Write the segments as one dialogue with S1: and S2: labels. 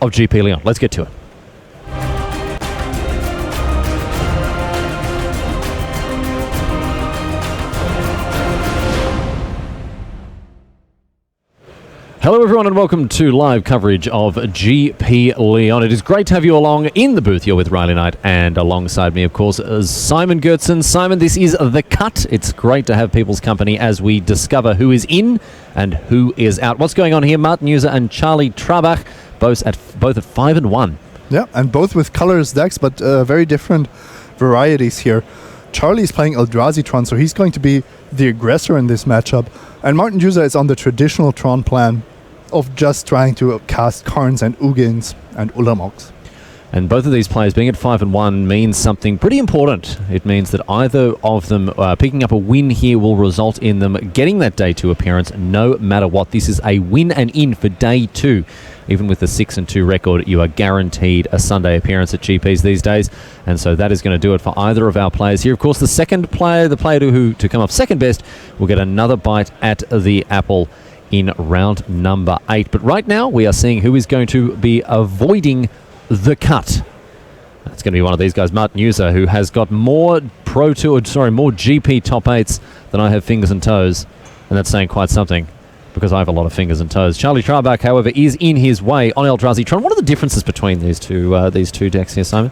S1: of GP Lyon. Let's get to it. Hello everyone and welcome to live coverage of GP Lyon. It is great to have you along in the booth. You're with Riley Knight and alongside me, of course, is Simon Goertzen. Simon, this is The Cut. It's great to have people's company as we discover who is in and who is out. What's going on here? Martin Juza and Charly Traarbach, both at 5-1.
S2: Yeah, and both with colors decks, but very different varieties here. Charly is playing Eldrazi Tron, so he's going to be the aggressor in this matchup. And Martin Juza is on the traditional Tron plan of just trying to cast Karns and Ugins and Ulamogs.
S1: And both of these players being at 5-1 means something pretty important. It means that either of them picking up a win here will result in them getting that day 2 appearance no matter what. This is a win and in for day 2. Even with the 6-2 record, you are guaranteed a Sunday appearance at GPs these days. And so that is going to do it for either of our players here. Of course, the second player, the player to come up second best, will get another bite at the apple in round number 8. But right now, we are seeing who is going to be avoiding the cut. That's going to be one of these guys, Martin Juza, who has got more GP top 8s than I have fingers and toes. And that's saying quite something, because I have a lot of fingers and toes. Charly Traarbach, however, is in his way on Eldrazi Tron. What are the differences between these two decks here, Simon?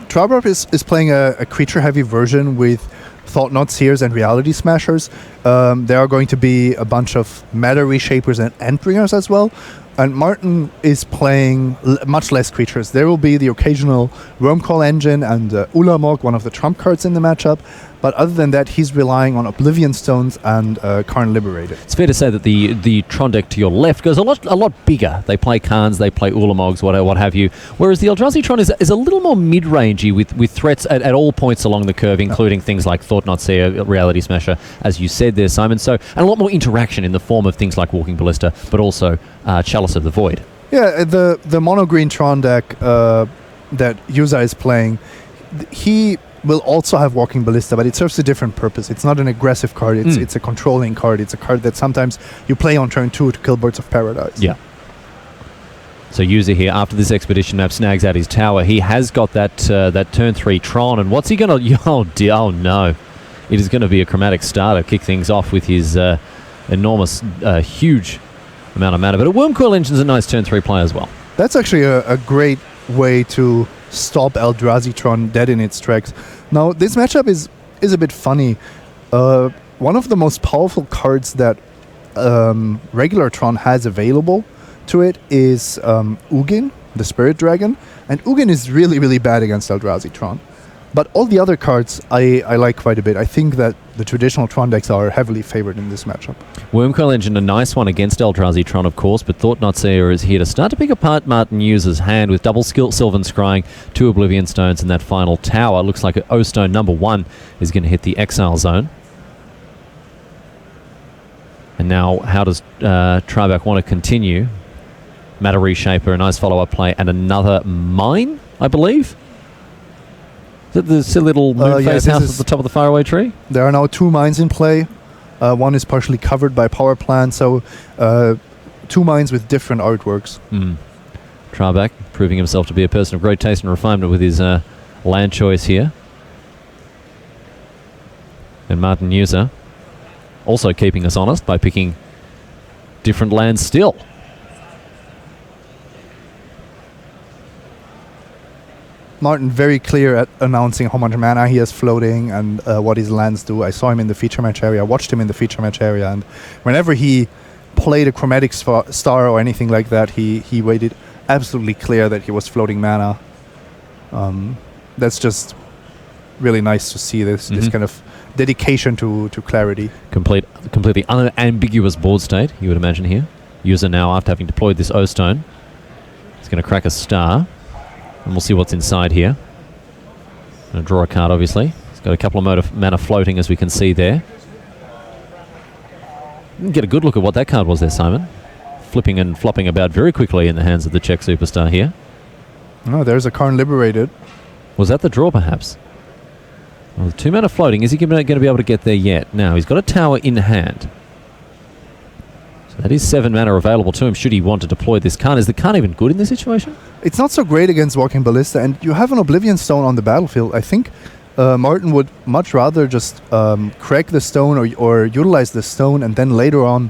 S2: Traarbach is playing a creature-heavy version with Thought-Knot Seers and Reality Smashers. There are going to be a bunch of Matter Reshapers and Endbringers as well. And Martin is playing much less creatures. There will be the occasional Wormcall Engine and Ulamog, one of the trump cards in the matchup. But other than that, he's relying on Oblivion Stones and Karn Liberated.
S1: It's fair to say that the Tron deck to your left goes a lot bigger. They play Karns, they play Ulamogs, what have you. Whereas the Eldrazi Tron is a little more mid-rangey with threats at all points along the curve, including things like Thought-Knot Seer, Reality Smasher, as you said there, Simon. So, and a lot more interaction in the form of things like Walking Ballista, but also Chalice of the Void.
S2: Yeah, the mono-green Tron deck that Juza is playing, he will also have Walking Ballista, but it serves a different purpose. It's not an aggressive card, it's a controlling card. It's a card that sometimes you play on turn 2 to kill Birds of Paradise.
S1: Yeah. So Juza here, after this expedition map, snags out his tower. He has got that turn 3 Tron, and what's he going to... Oh, dear, oh no. It is going to be a Chromatic Star to kick things off with his enormous, huge amount of mana. But a Wormcoil Engine's a nice turn 3 play as well. That's
S2: actually a great way to stop Eldrazi Tron dead in its tracks. Now, this matchup is a bit funny. One of the most powerful cards that regular Tron has available to it is Ugin, the Spirit Dragon. And Ugin is really, really bad against Eldrazi Tron. But all the other cards I like quite a bit. I think that the traditional Tron decks are heavily favored in this matchup.
S1: Wormcoil Engine, a nice one against Eldrazi Tron, of course, but Thought-Knot Seer is here to start to pick apart Martin Juza's hand with double Sylvan Scrying, 2 Oblivion Stones, and that final tower. Looks like O-Stone number 1 is going to hit the Exile Zone. And now, how does Traarbach want to continue? Matter Reshaper, a nice follow-up play, and another Mine, I believe? Is that the silly little moon face house at the top of the faraway tree?
S2: There are now 2 mines in play. One is partially covered by power plant, so 2 mines with different artworks.
S1: Traarbach proving himself to be a person of great taste and refinement with his land choice here. And Martin Juza also keeping us honest by picking different lands still.
S2: Martin very clear at announcing how much mana he has floating and what his lands do. I saw him in the feature match area, watched him in the feature match area, and whenever he played a Chromatic Star or anything like that, he made it absolutely clear that he was floating mana. That's just really nice to see this kind of dedication to clarity.
S1: Completely unambiguous board state, you would imagine here. Juza now, after having deployed this O-Stone, is going to crack a star. And we'll see what's inside here. Going to draw a card, obviously. He's got a couple of mana floating, as we can see there. You can get a good look at what that card was there, Simon. Flipping and flopping about very quickly in the hands of the Czech superstar here.
S2: Oh, there's a Karn Liberated.
S1: Was that the draw, perhaps? Well, the 2 mana floating. Is he going to be able to get there yet? Now, he's got a tower in hand. So That is 7 mana available to him should he want to deploy this Khan. Is the Khan even good in this situation?
S2: It's not so great against Walking Ballista, and you have an Oblivion Stone on the battlefield. I think Martin would much rather just crack the stone or utilize the stone and then later on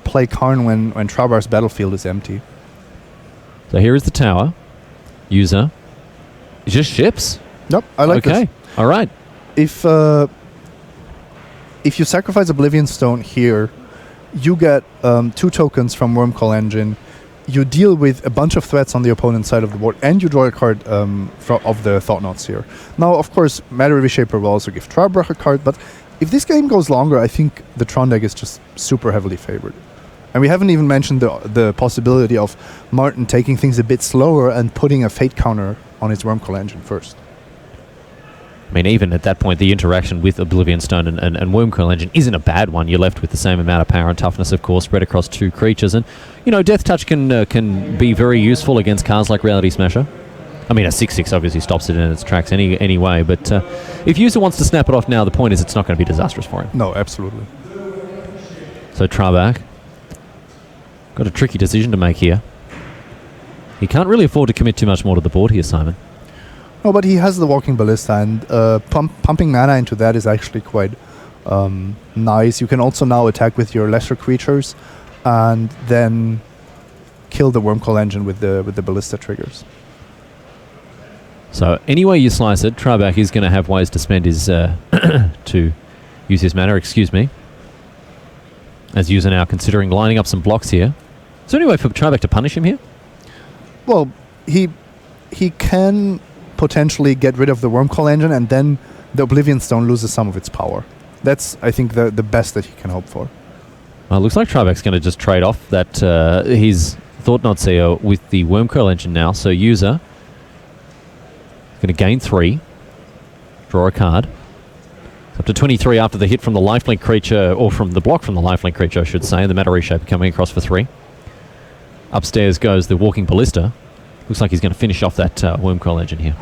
S2: play Karn when Traarbach's battlefield is empty.
S1: So here is the tower. Juza. Just ships?
S2: Yep, I like this.
S1: Okay, all right.
S2: If you sacrifice Oblivion Stone here, you get 2 tokens from Wormcall Engine. You deal with a bunch of threats on the opponent's side of the board, and you draw a card of the Thought-Knots here. Now, of course, Matter Reshaper will also give Traarbach a card, but if this game goes longer, I think the Tron deck is just super heavily favored. And we haven't even mentioned the possibility of Martin taking things a bit slower and putting a Fate counter on his Wormcall Engine first.
S1: I mean, even at that point, the interaction with Oblivion Stone and Wormcall Engine isn't a bad one. You're left with the same amount of power and toughness, of course, spread across 2 creatures. And, you know, Death Touch can be very useful against cards like Reality Smasher. I mean, a 6/6 obviously stops it in its tracks anyway. But if Juza wants to snap it off now, the point is it's not going to be disastrous for him.
S2: No, absolutely.
S1: So Traarbach got a tricky decision to make here. He can't really afford to commit too much more to the board here, Simon.
S2: No, but he has the Walking Ballista, and pumping mana into that is actually quite nice. You can also now attack with your lesser creatures, and then kill the Wormcall Engine with the Ballista triggers.
S1: So any way you slice it, Traarbach is going to have ways to spend his to use his mana. Excuse me. As Juza now considering lining up some blocks here. Is there any way for Traarbach to punish him here?
S2: Well, he can potentially get rid of the Wormcall Engine, and then the Oblivion Stone loses some of its power. That's, I think, the best that he can hope for.
S1: Well, it looks like Traarbach's going to just trade off that his Thought-Knot Seer with the Wormcall Engine now. So Juza going to gain 3, draw a card. It's up to 23 after the hit from the lifelink creature, or from the block from the lifelink creature, I should say, and the Matter Reshaper coming across for 3. Upstairs goes the Walking Ballista. Looks like he's going to finish off that Wormcall Engine here.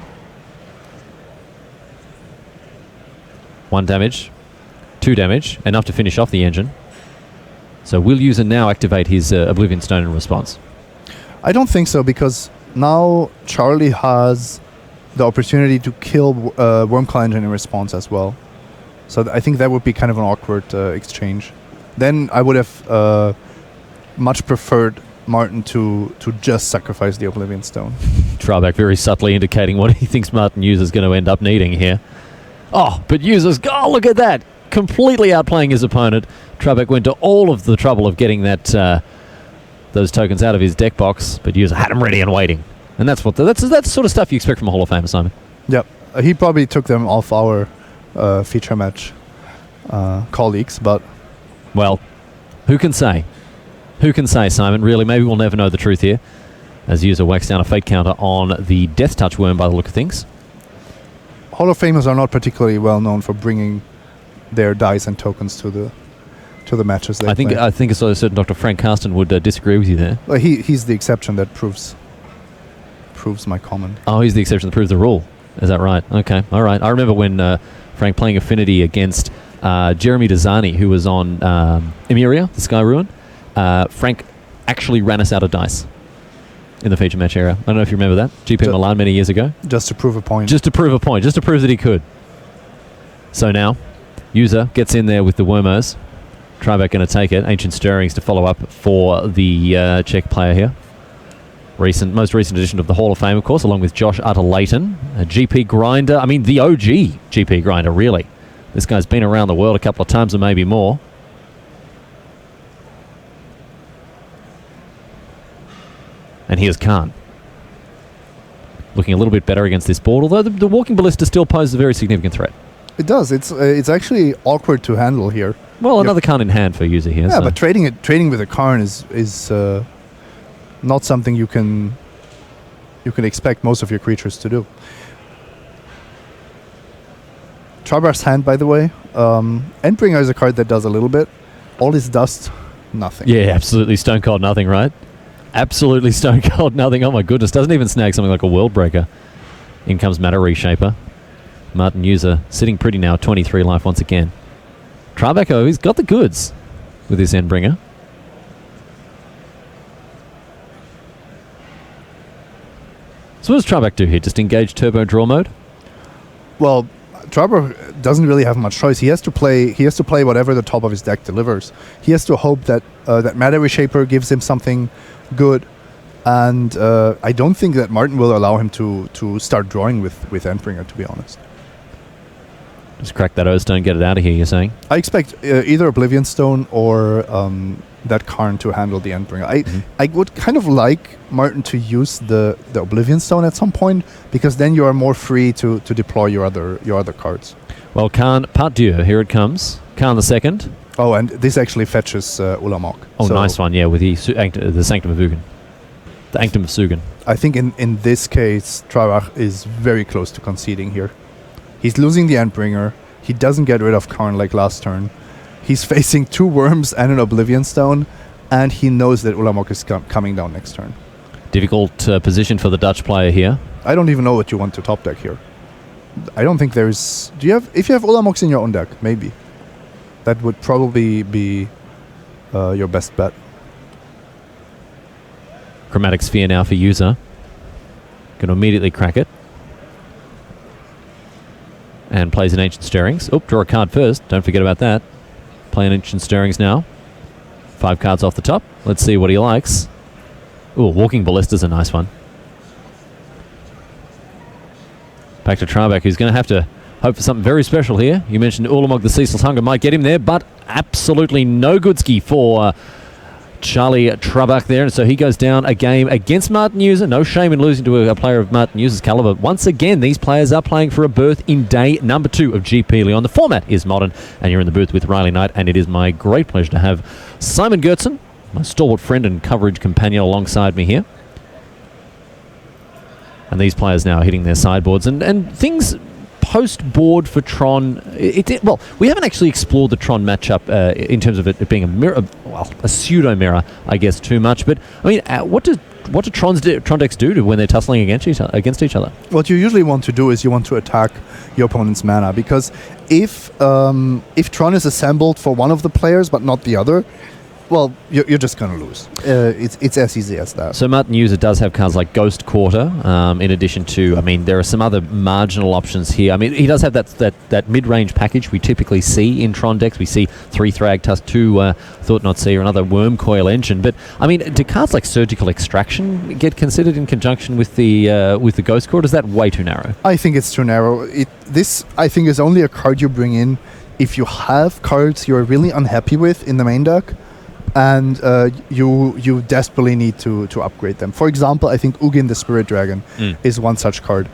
S1: 1 damage, 2 damage, enough to finish off the engine. So will Juza now activate his Oblivion Stone in response?
S2: I don't think so, because now Charly has the opportunity to kill Wormcall Engine in response as well. So I think that would be kind of an awkward exchange. Then I would have much preferred Martin to just sacrifice the Oblivion Stone.
S1: Traarbach very subtly indicating what he thinks Martin Juza's going to end up needing here. Oh, but Juza's... Oh, look at that! Completely outplaying his opponent. Traarbach went to all of the trouble of getting that those tokens out of his deck box, but Juza had them ready and waiting. And that's the sort of stuff you expect from a Hall of Famer, Simon.
S2: Yep. He probably took them off our feature match colleagues, but...
S1: Well, who can say? Who can say, Simon? Really, maybe we'll never know the truth here. As Juza whacks down a Fate counter on the Death Touch Worm by the look of things.
S2: Hall of Famers are not particularly well known for bringing their dice and tokens to the matches they play.
S1: I think a certain Dr. Frank Carsten would disagree with you there.
S2: Well, he's the exception that proves my comment.
S1: Oh, he's the exception that proves the rule. Is that right? Okay, all right. I remember when Frank playing Affinity against Jeremy Dazani, who was on Emeria, the Sky Ruin. Frank actually ran us out of dice in the feature match era. I don't know if you remember that. GP Milan many years ago.
S2: Just to prove a point.
S1: Just to prove a point. Just to prove that he could. So now, Juza gets in there with the Wormos. Traarbach going to take it. Ancient Stirrings to follow up for the Czech player here. Most recent edition of the Hall of Fame, of course, along with Josh Utter-Layton. A GP grinder. I mean, the OG GP grinder, really. This guy's been around the world a couple of times and maybe more. And here's Khan. Looking a little bit better against this board, although the Walking Ballista still poses a very significant threat.
S2: It does. It's actually awkward to handle here.
S1: Well, another Khan in hand for Juza here.
S2: Yeah, so. But trading with a Karn is not something you can expect most of your creatures to do. Traarbach's hand, by the way, Endbringer is a card that does a little bit. All his dust, nothing.
S1: Yeah, absolutely stone cold nothing, right? Absolutely stone cold nothing. Oh my goodness, doesn't even snag something like a World Breaker. In comes Matter Reshaper. Martin Juza sitting pretty now, 23 life once again. Traarbach, he's got the goods with his Endbringer. So what does Traarbach do here? Just engage turbo draw mode?
S2: Well, Traarbach doesn't really have much choice. He has to play whatever the top of his deck delivers. He has to hope that that Matter Reshaper gives him something good, and I don't think that Martin will allow him to start drawing with Endbringer, to be honest.
S1: Just crack that O-Stone, get it out of here, you're saying?
S2: I expect either Oblivion Stone or that Karn to handle the Endbringer. I would kind of like Martin to use the Oblivion Stone at some point, because then you are more free to deploy your other cards.
S1: Well, Karn, part deux, here it comes. Karn the second.
S2: Oh, and this actually fetches Ulamog.
S1: Oh, so nice one, yeah, with the Sanctum of Vugan. The Anctum of Sugan.
S2: I think in this case, Traarbach is very close to conceding here. He's losing the Endbringer. He doesn't get rid of Karn like last turn. He's facing 2 Worms and an Oblivion Stone, and he knows that Ulamog is coming down next turn.
S1: Difficult position for the Dutch player here.
S2: I don't even know what you want to top deck here. I don't think there's... If you have Ulamogs in your own deck, maybe. That would probably be your best bet.
S1: Chromatic Sphere now for Juza. Going to immediately crack it. And plays an Ancient Stirrings. Oh, draw a card first. Don't forget about that. Play an Ancient Stirrings now. 5 cards off the top. Let's see what he likes. Oh, Walking Ballista's a nice one. Back to Traarbach, who's going to have to hope for something very special here. You mentioned Ulamog the Ceaseless Hunger might get him there, but absolutely no goodski for Charly Traarbach there, and so he goes down a game against Martin Juza. No shame in losing to a player of Martin Juza's caliber. Once again, these players are playing for a berth in day number 2 of GP Lyon. The format is modern, and you're in the booth with Riley Knight, and it is my great pleasure to have Simon Gertzen, my stalwart friend and coverage companion, alongside me here. And these players now are hitting their sideboards, and things post-board for Tron. Well, we haven't actually explored the Tron matchup in terms of it being a mirror, well, a pseudo-mirror, I guess, too much. But, I mean, what do Tron decks do when they're tussling against each other?
S2: What you usually want to do is you want to attack your opponent's mana, because if Tron is assembled for one of the players but not the other, well, you're just going to lose. It's as easy as that.
S1: So Martin Juza does have cards like Ghost Quarter, in addition to, I mean, there are some other marginal options here. I mean, he does have that mid-range package we typically see in Tron decks. We see 3 Thragtusk, 2 Thought Not Seer, another Worm Coil Engine. But, I mean, do cards like Surgical Extraction get considered in conjunction with the Ghost Quarter? Is that way too narrow?
S2: I think it's too narrow. This, I think, is only a card you bring in if you have cards you're really unhappy with in the main deck, and you desperately need to upgrade them. For example, I think Ugin the Spirit Dragon is one such card.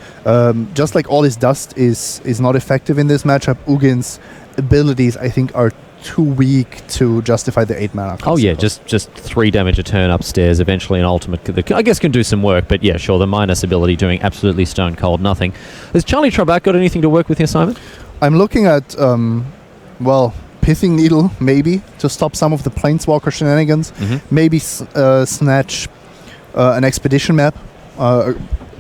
S2: Just like All Is Dust is not effective in this matchup, Ugin's abilities, I think, are too weak to justify the 8 mana cost.
S1: Oh yeah, just 3 damage a turn upstairs. Eventually an ultimate that I guess can do some work, but yeah, sure, the minus ability doing absolutely stone cold nothing. Has Charly Traarbach got anything to work with here, Simon?
S2: I'm looking at, Pithing Needle, maybe, to stop some of the Planeswalker shenanigans. Maybe snatch an Expedition map.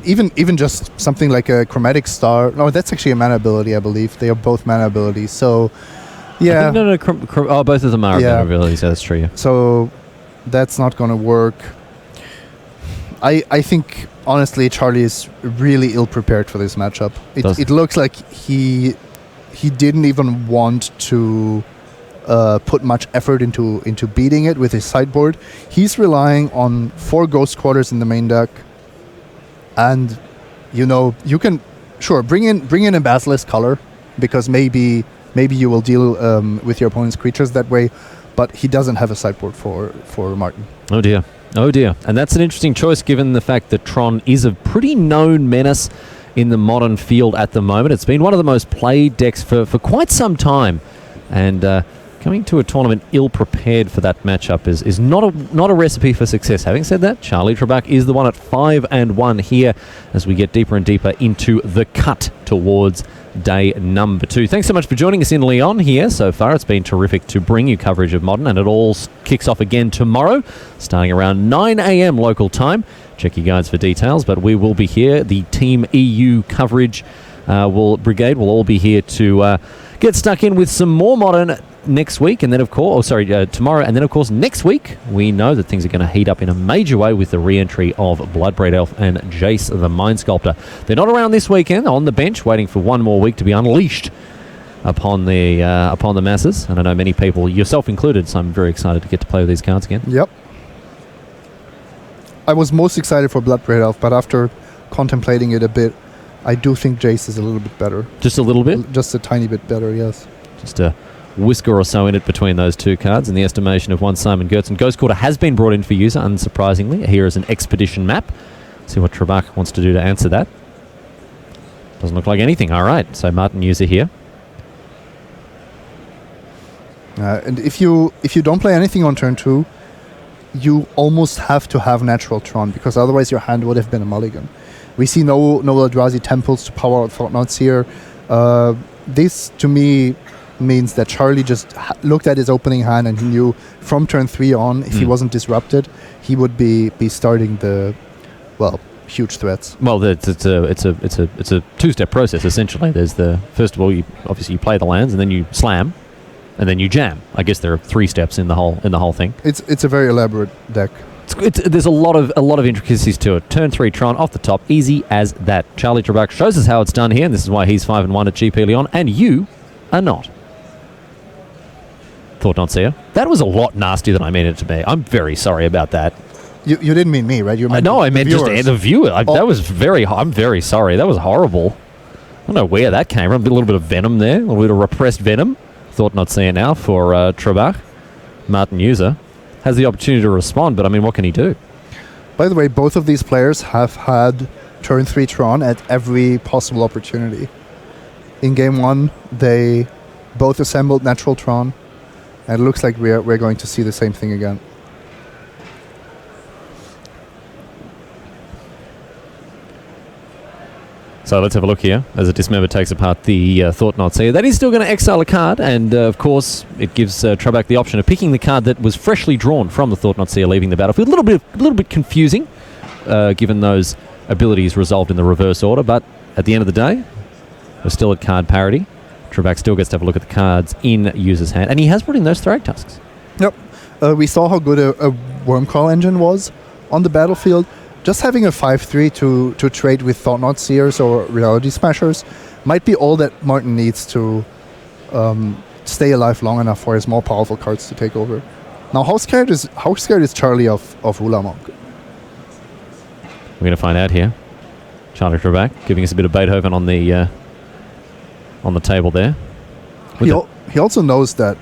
S2: Even just something like a Chromatic Star. No, that's actually a mana ability, I believe. They are both mana abilities. So, yeah.
S1: Both of them are mana abilities. Yeah, that's true. Yeah.
S2: So, that's not going to work. I think, honestly, Charly is really ill-prepared for this matchup. It looks like he didn't even want to put much effort into beating it with his sideboard. He's relying on 4 Ghost Quarters in the main deck, and you can bring in a Basilisk Color, because maybe you will deal with your opponent's creatures that way. But he doesn't have a sideboard for Martin.
S1: Oh dear, and that's an interesting choice given the fact that Tron is a pretty known menace in the modern field at the moment. It's been one of the most played decks for quite some time, and coming to a tournament ill-prepared for that matchup is not a recipe for success. Having said that, Charly Traarbach is the one at 5-1 here as we get deeper and deeper into the cut towards day number 2. Thanks so much for joining us in Lyon here so far. It's been terrific to bring you coverage of Modern, and it all kicks off again tomorrow, starting around 9 a.m. local time. Check your guides for details, but we will be here. The Team EU coverage brigade will all be here to get stuck in with some more Modern. next week, and then tomorrow, and then of course next week we know that things are going to heat up in a major way with the re-entry of Bloodbraid Elf and Jace the Mind Sculptor. They're not around this weekend, on the bench, waiting for one more week to be unleashed upon the masses, and I know many people, yourself included, so I'm very excited to get to play with these cards again.
S2: Yep. I was most excited for Bloodbraid Elf, but after contemplating it a bit, I do think Jace is a little bit better.
S1: Just a little bit?
S2: Just a tiny bit better, yes.
S1: Just a whisker or so in it between those two cards, in the estimation of one Simon Gertzen. Ghost Quarter has been brought in for user, unsurprisingly. Here is an expedition map. See what Traarbach wants to do to answer that. Doesn't look like anything. All right, so Martin user here.
S2: And if you don't play anything on turn 2, you almost have to have Natural Tron, because otherwise your hand would have been a mulligan. We see no Eldrazi Temples to power out Thought-Knots here. This, to me, means that Charly just looked at his opening hand and he knew from turn 3 on, if he wasn't disrupted, he would be starting the, huge threats.
S1: Well, it's a two-step process, essentially. There's first of all, you play the lands, and then you slam, and then you jam. I guess there are 3 steps in the whole thing.
S2: It's a very elaborate deck.
S1: There's a lot of intricacies to it. Turn 3 Tron off the top, easy as that. Charly Traarbach shows us how it's done here, and this is why he's 5-1 at GP Lyon, and you are not. Thought not Seer. That was a lot nastier than I meant it to be. I'm very sorry about that.
S2: You didn't mean me, right? You meant
S1: I meant just the viewer. That was I'm very sorry. That was horrible. I don't know where that came from. A little bit of venom there, a little bit of repressed venom. Thought not Seer now for Traarbach. Martin user has the opportunity to respond, but I mean, what can he do?
S2: By the way, both of these players have had turn 3 Tron at every possible opportunity. In game 1, they both assembled Natural Tron, and it looks like we're going to see the same thing again.
S1: So let's have a look here as a Dismember takes apart the Thought-Knot Seer. That is still going to exile a card, and of course it gives Traarbach the option of picking the card that was freshly drawn from the Thought-Knot Seer leaving the battlefield. A little bit confusing, given those abilities resolved in the reverse order, but at the end of the day, we're still at card parity. Traarbach still gets to have a look at the cards in user's hand, and he has brought in those Thrag Tusks.
S2: Yep. We saw how good a Wormcrawl engine was on the battlefield. Just having a 5-3 to trade with Thought-Knot Seers or Reality Smashers might be all that Martin needs to stay alive long enough for his more powerful cards to take over. Now, how scared is Charly of Ulamog?
S1: We're going to find out here. Charly Traarbach giving us a bit of Beethoven on the table there.
S2: He also knows that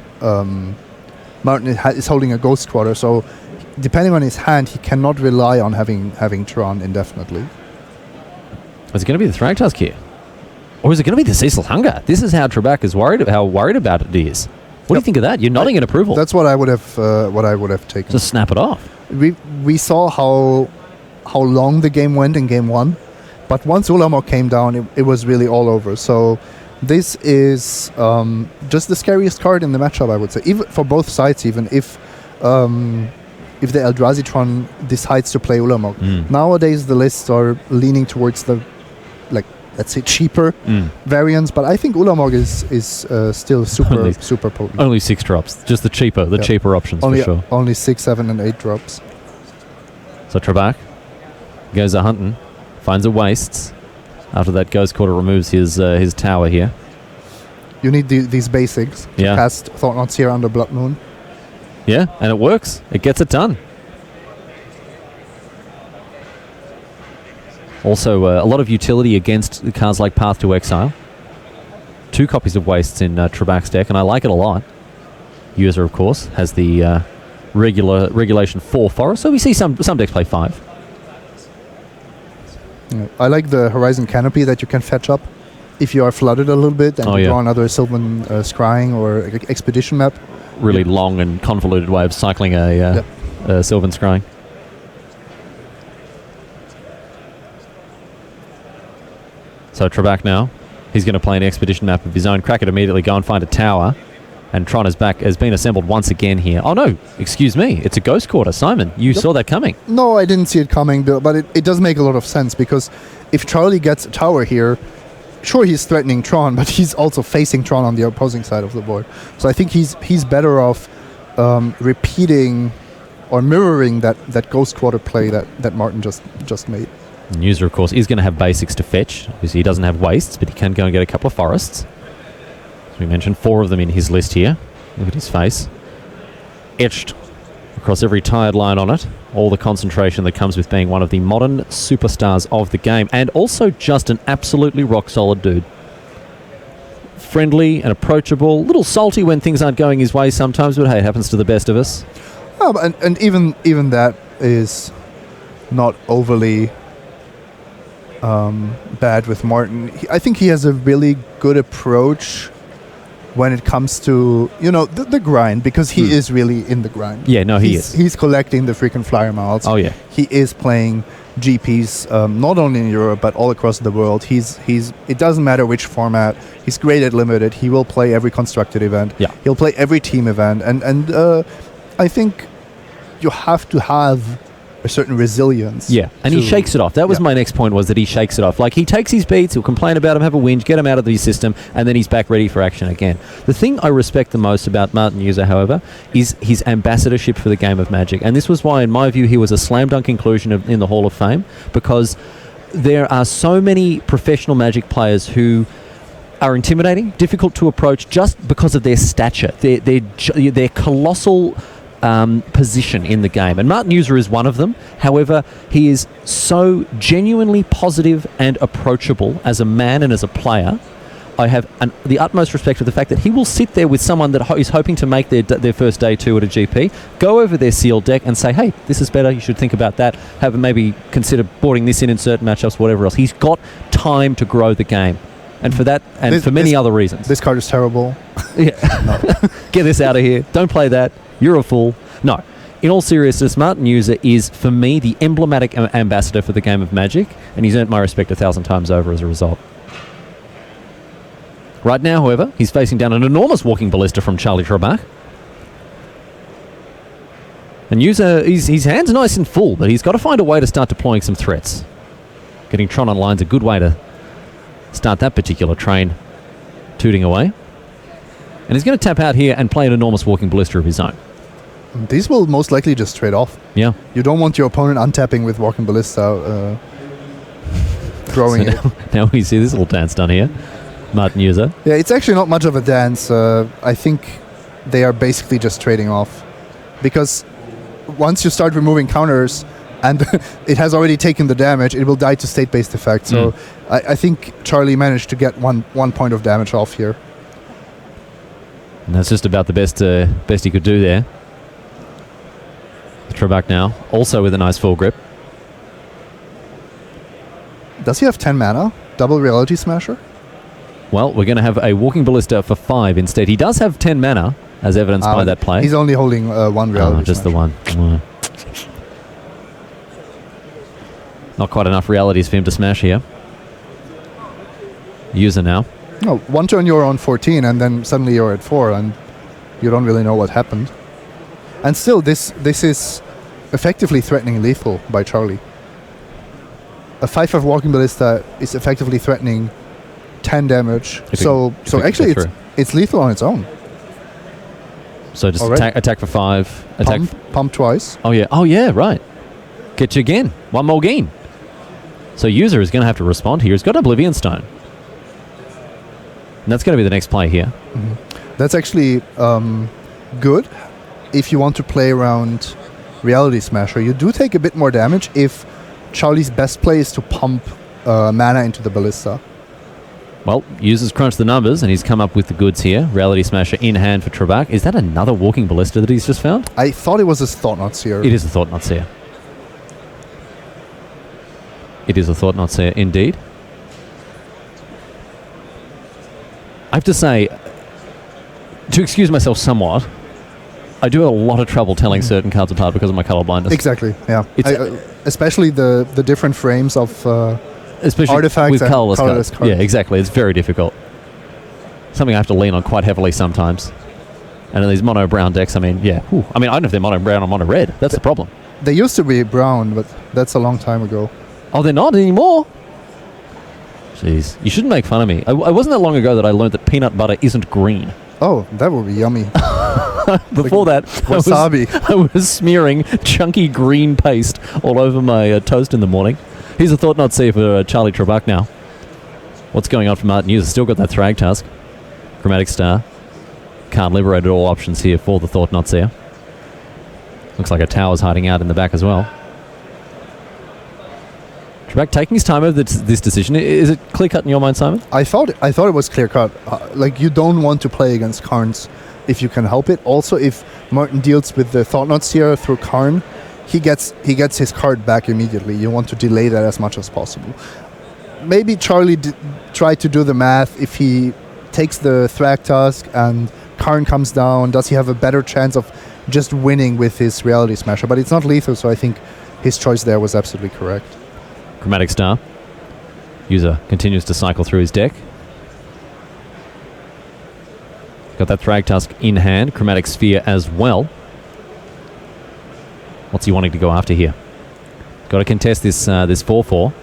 S2: Martin is holding a Ghost Quarter, so depending on his hand, he cannot rely on having Tron indefinitely.
S1: Is it going to be the Thrag Tusk here? Or is it going to be the Ceaseless Hunger? This is how Traarbach is worried about it is. What do you think of that? You're nodding in approval.
S2: That's what I would have taken.
S1: Just snap it off.
S2: We saw how long the game went in game 1, but once Ulamog came down, it was really all over. So this is just the scariest card in the matchup, I would say, even for both sides. Even if the Eldrazi Tron decides to play Ulamog. Nowadays the lists are leaning towards the, let's say, cheaper variants, but I think Ulamog is still super potent.
S1: Only 6 drops, just the cheaper options for sure.
S2: Only 6, 7 and 8 drops.
S1: So Traarbach goes a hunting, finds a wastes. After that, Ghost Quarter removes his tower here.
S2: You need these basics to cast Thought-Knot Seer under Blood Moon.
S1: Yeah, and it works. It gets it done. Also, a lot of utility against cards like Path to Exile. 2 copies of Wastes in Traarbach's deck, and I like it a lot. User, of course, has the regulation 4 Forest, so we see some decks play 5.
S2: Yeah, I like the Horizon Canopy that you can fetch up if you are flooded a little bit and draw another Sylvan Scrying or Expedition map.
S1: Really long and convoluted way of cycling a Sylvan Scrying. So Traarbach now, he's going to play an Expedition map of his own. Crack it immediately, go and find a tower. And Tron is back, has been assembled once again here. Oh no, excuse me, it's a Ghost Quarter. Simon, you saw that coming.
S2: No, I didn't see it coming, but it does make a lot of sense, because if Charly gets a tower here, sure, he's threatening Tron, but he's also facing Tron on the opposing side of the board. So I think he's better off repeating or mirroring that Ghost Quarter play that Martin just made.
S1: And Juza, of course, is going to have basics to fetch. Obviously, he doesn't have wastes, but he can go and get a couple of forests. As we mentioned, 4 of them in his list here. Look at his face. Etched across every tired line on it. All the concentration that comes with being one of the modern superstars of the game. And also just an absolutely rock-solid dude. Friendly and approachable. A little salty when things aren't going his way sometimes, but hey, it happens to the best of us.
S2: Oh, and even that is not overly bad with Martin. I think he has a really good approach when it comes to, the grind, because he is really in the grind.
S1: Yeah, no, he is.
S2: He's collecting the freaking flyer miles.
S1: Oh, yeah.
S2: He is playing GPs, not only in Europe, but all across the world. It doesn't matter which format. He's great at limited. He will play every constructed event.
S1: Yeah.
S2: He'll play every team event. And I think you have to have a certain resilience.
S1: Yeah, and he shakes it off. That was my next point, was that he shakes it off. Like, he takes his beats, he'll complain about them, have a whinge, get them out of the system, and then he's back ready for action again. The thing I respect the most about Martin Juza, however, is his ambassadorship for the game of Magic. And this was why, in my view, he was a slam dunk inclusion in the Hall of Fame, because there are so many professional Magic players who are intimidating, difficult to approach, just because of their stature, their colossal position in the game. And Martin Juza is one of them. However, he is so genuinely positive and approachable as a man and as a player. I have the utmost respect for the fact that he will sit there with someone that is hoping to make their first day 2 at a GP, go over their sealed deck and say, hey, this is better, you should think about that, maybe consider boarding this in certain matchups, whatever else. He's got time to grow the game. And for that, and for many other reasons.
S2: This card is terrible.
S1: Yeah. No. Get this out of here. Don't play that. You're a fool. No. In all seriousness, Martin Juza is, for me, the emblematic ambassador for the game of Magic, and he's earned my respect 1,000 times over as a result. Right now, however, he's facing down an enormous walking ballista from Charly Traarbach. And Juza, his hand's nice and full, but he's got to find a way to start deploying some threats. Getting Tron online's a good way to start that particular train tooting away. And he's going to tap out here and play an enormous walking ballista of his own.
S2: These will most likely just trade off.
S1: Yeah.
S2: You don't want your opponent untapping with walking ballista, throwing it.
S1: Now we see this little dance done here. Martin Juza.
S2: Yeah, it's actually not much of a dance. I think they are basically just trading off. Because once you start removing counters and it has already taken the damage, it will die to state-based effect. So I think Charly managed to get one point of damage off here.
S1: And that's just about the best he could do there. Traarbach now, also with a nice full grip.
S2: Does he have 10 mana? Double Reality Smasher?
S1: Well, we're going to have a Walking Ballista for 5 instead. He does have 10 mana, as evidenced by that play.
S2: He's only holding one Reality
S1: just
S2: Smasher.
S1: the one. Not quite enough realities for him to smash here. Juza now.
S2: No, one turn you're on 14 and then suddenly you're at 4 and you don't really know what happened. And still, this is effectively threatening lethal by Charly. A 5/5 Walking Ballista is effectively threatening 10 damage. So actually it's lethal on its own.
S1: So just attack for 5.
S2: Pump twice.
S1: Oh yeah, right. Get you again. One more gain. So Juza is going to have to respond here. He's got Oblivion Stone. And that's going to be the next play here.
S2: Mm-hmm. That's actually good if you want to play around Reality Smasher. You do take a bit more damage if Charly's best play is to pump mana into the Ballista.
S1: Well, Juza's crunched the numbers and he's come up with the goods here. Reality Smasher in hand for Traarbach. Is that another Walking Ballista that he's just found?
S2: I thought it was a Thought-Knot Seer.
S1: It is a Thought-Knot Seer. It is a Thought-Knot Seer, indeed. I have to say, to excuse myself somewhat, I do have a lot of trouble telling certain cards apart because of my color blindness.
S2: Exactly, yeah. Especially the different frames of
S1: especially
S2: artifacts
S1: with
S2: and
S1: colorless
S2: cards.
S1: Yeah, exactly. It's very difficult. Something I have to lean on quite heavily sometimes. And in these mono brown decks, I mean, yeah. I don't know if they're mono brown or mono red. That's the problem.
S2: They used to be brown, but that's a long time ago.
S1: Oh, they're not anymore? Jeez. You shouldn't make fun of me. I wasn't that long ago that I learned that peanut butter isn't green.
S2: Oh, that would be yummy.
S1: Before that,
S2: wasabi.
S1: I was smearing chunky green paste all over my toast in the morning. Here's a thought not see for Charly Traarbach now. What's going on for Martin Juza? Still got that thrag tusk. Chromatic Star. Can't liberated all options here for the thought not seer. Looks like a tower's hiding out in the back as well. Traarbach taking his time over this decision. Is it clear cut in your mind, Simon?
S2: I thought it was clear cut. Like, you don't want to play against Karns if you can help it. Also, if Martin deals with the thought not seer through Karn, he gets his card back immediately. You want to delay that as much as possible. Maybe Charly tried to do the math. If he takes the thrag tusk and Karn comes down, does he have a better chance of just winning with his reality smasher? But it's not lethal, so I think his choice there was absolutely correct.
S1: Chromatic Star. Juza continues to cycle through his deck. Got that thrag tusk in hand. Chromatic Sphere as well. What's he wanting to go after here? Got to contest this 4-4.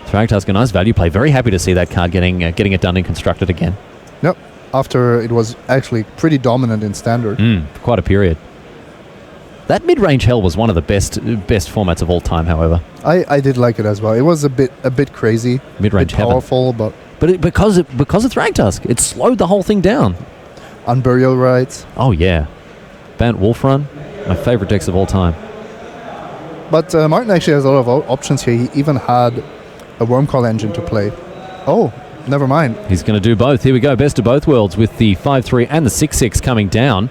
S1: Thrag tusk, a nice value play. Very happy to see that card getting it done and constructed again.
S2: Yep. After it was actually pretty dominant in standard.
S1: For quite a period. That mid-range hell was one of the best formats of all time, however.
S2: I did like it as well. It was a bit crazy.
S1: Mid-range heaven.
S2: Powerful, but
S1: because of Thrag Tusk, it slowed the whole thing down.
S2: Unburial Rites.
S1: Oh, yeah. Bant Wolf Run, my favorite decks of all time.
S2: But Martin actually has a lot of options here. He even had a Wormcall engine to play. Oh, never mind.
S1: He's going to do both. Here we go. Best of both worlds with the 5-3 and the 6-6 coming down.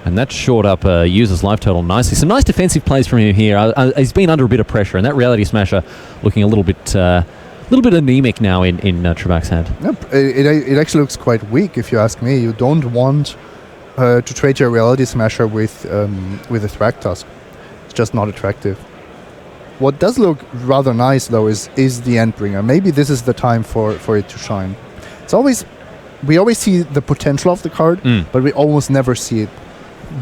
S1: And that shored up Juza's life total nicely. Some nice defensive plays from him here. He's been under a bit of pressure, and that Reality Smasher looking a little bit anemic now in Traarbach's hand.
S2: Yep. It actually looks quite weak, if you ask me. You don't want to trade your Reality Smasher with a Thrag Tusk. It's just not attractive. What does look rather nice, though, is the Endbringer. Maybe this is the time for it to shine. We always see the potential of the card, but we almost never see it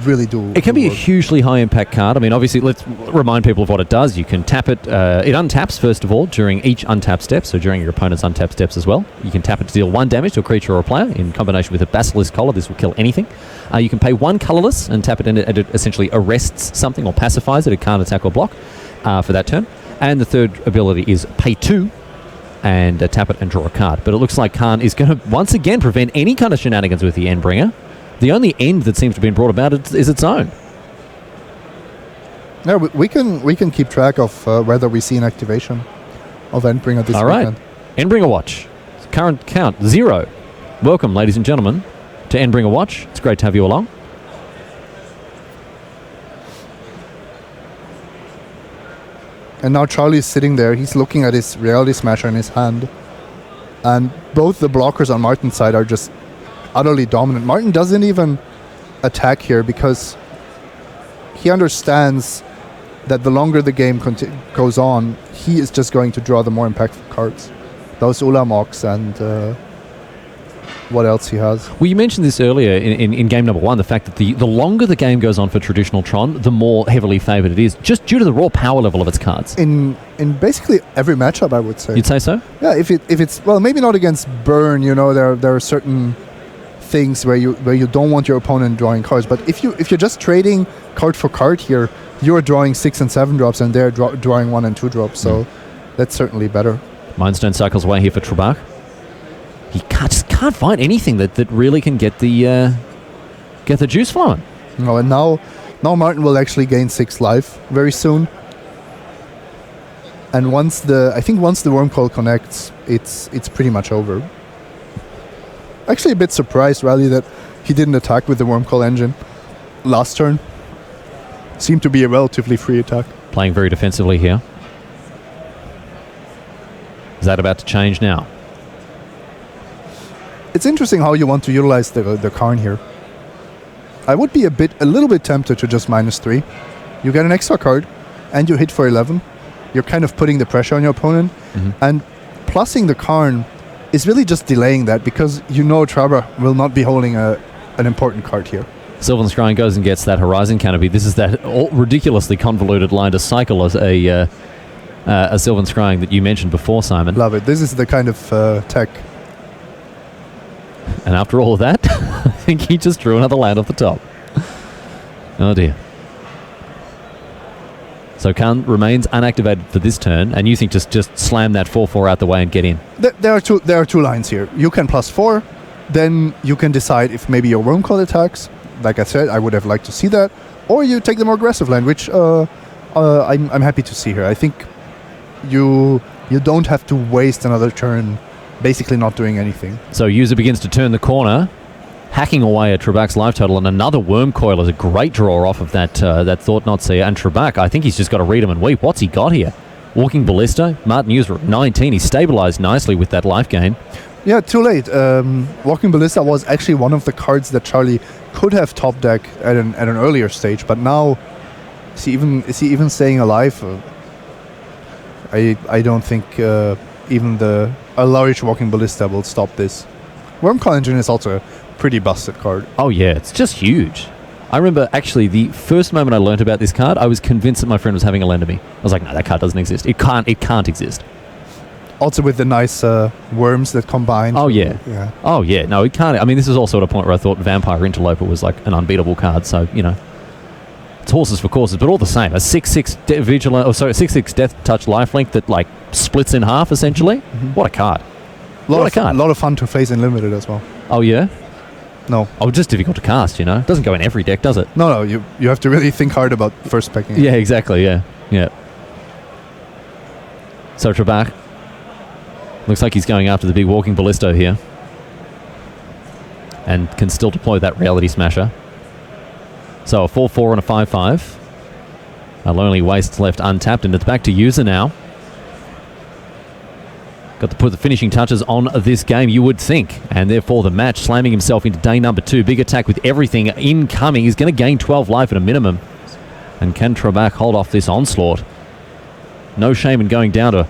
S2: really do.
S1: It can be a hugely high impact card. I mean, obviously, let's remind people of what it does. You can tap it. It untaps, first of all, during each untap step, so during your opponent's untap steps as well. You can tap it to deal 1 damage to a creature or a player in combination with a Basilisk Collar. This will kill anything. You can pay 1 colorless and tap it, and it essentially arrests something or pacifies it. It can't attack or block for that turn. And the third ability is pay 2 and tap it and draw a card. But it looks like Khan is going to once again prevent any kind of shenanigans with the Endbringer. The only end that seems to have been brought about is its own.
S2: Yeah, we can keep track of whether we see an activation of Endbringer this weekend.
S1: All right. Endbringer Watch. Current count 0. Welcome, ladies and gentlemen, to Endbringer Watch. It's great to have you along.
S2: And now Charly's sitting there. He's looking at his Reality Smasher in his hand. And both the blockers on Martin's side are just utterly dominant. Martin doesn't even attack here because he understands that the longer the game goes on, he is just going to draw the more impactful cards. Those Ulamoks and what else he has.
S1: Well, you mentioned this earlier in game number 1, the fact that the longer the game goes on for traditional Tron, the more heavily favoured it is, just due to the raw power level of its cards.
S2: In basically every matchup, I would say.
S1: You'd say so?
S2: Yeah, if it's well, maybe not against Burn. You know, there are certain things where you don't want your opponent drawing cards, but if you're just trading card for card here, you're drawing 6 and 7 drops, and they're drawing 1 and 2 drops. So that's certainly better.
S1: Mindstone cycles away here for Traarbach. He just can't find anything that really can get the juice flowing.
S2: No, and now Martin will actually gain 6 life very soon. And once the Wormcall connects, it's pretty much over. Actually, a bit surprised, Rally, that he didn't attack with the Wormcall engine last turn. Seemed to be a relatively free attack.
S1: Playing very defensively here. Is that about to change now?
S2: It's interesting how you want to utilize the Karn here. I would be a little bit tempted to just -3. You get an extra card, and you hit for 11. You're kind of putting the pressure on your opponent, and plussing the Karn is really just delaying that, because you know Traarbach will not be holding an important card here.
S1: Sylvan Scrying goes and gets that Horizon Canopy. This is that ridiculously convoluted line to cycle as a a Sylvan Scrying that you mentioned before, Simon.
S2: Love it. This is the kind of tech.
S1: And after all of that, I think he just drew another land off the top. Oh dear. So Khan remains unactivated for this turn, and you think just slam that 4/4 out the way and get in.
S2: There are two lines here. You can +4, then you can decide if maybe your worm call attacks. Like I said, I would have liked to see that, or you take the more aggressive line, which I'm happy to see here. I think you don't have to waste another turn, basically not doing anything.
S1: So Juza begins to turn the corner, hacking away at Traarbach's life total, and another worm coil is a great draw off of that Thought Not Seer. And Traarbach, I think he's just got to read him and weep. What's he got here? Walking Ballista, Martin Juza at 19. He stabilised nicely with that life gain.
S2: Yeah, too late. Walking Ballista was actually one of the cards that Charly could have top deck at an earlier stage, but now is he even staying alive? I don't think even a large Walking Ballista will stop this. Wormcall Engine is also a pretty busted card.
S1: Oh yeah, it's just huge. I remember actually the first moment I learnt about this card, I was convinced that my friend was having a Lend-A-Me. I was like, no, that card doesn't exist. It can't exist.
S2: Also with the nice worms that combine.
S1: Oh yeah. Oh yeah. No, it can't. I mean, this is also at a point where I thought Vampire Interloper was like an unbeatable card. So it's horses for courses, but all the same. A 6/6 6/6 Death Touch lifelink that like splits in half essentially. Mm-hmm. What a card!
S2: A lot of fun to face in limited as well.
S1: Oh yeah.
S2: No.
S1: Oh, just difficult to cast. It doesn't go in every deck, does it?
S2: No. You have to really think hard about first picking.
S1: Yeah, exactly. Yeah. So Traarbach looks like he's going after the big Walking Ballista here, and can still deploy that Reality Smasher. So a 4/4 and a 5/5. A Lonely Wastes left untapped, and it's back to Juza now. Got to put the finishing touches on this game, you would think. And therefore the match, slamming himself into day number 2. Big attack with everything incoming. He's going to gain 12 life at a minimum. And can Traarbach hold off this onslaught? No shame in going down to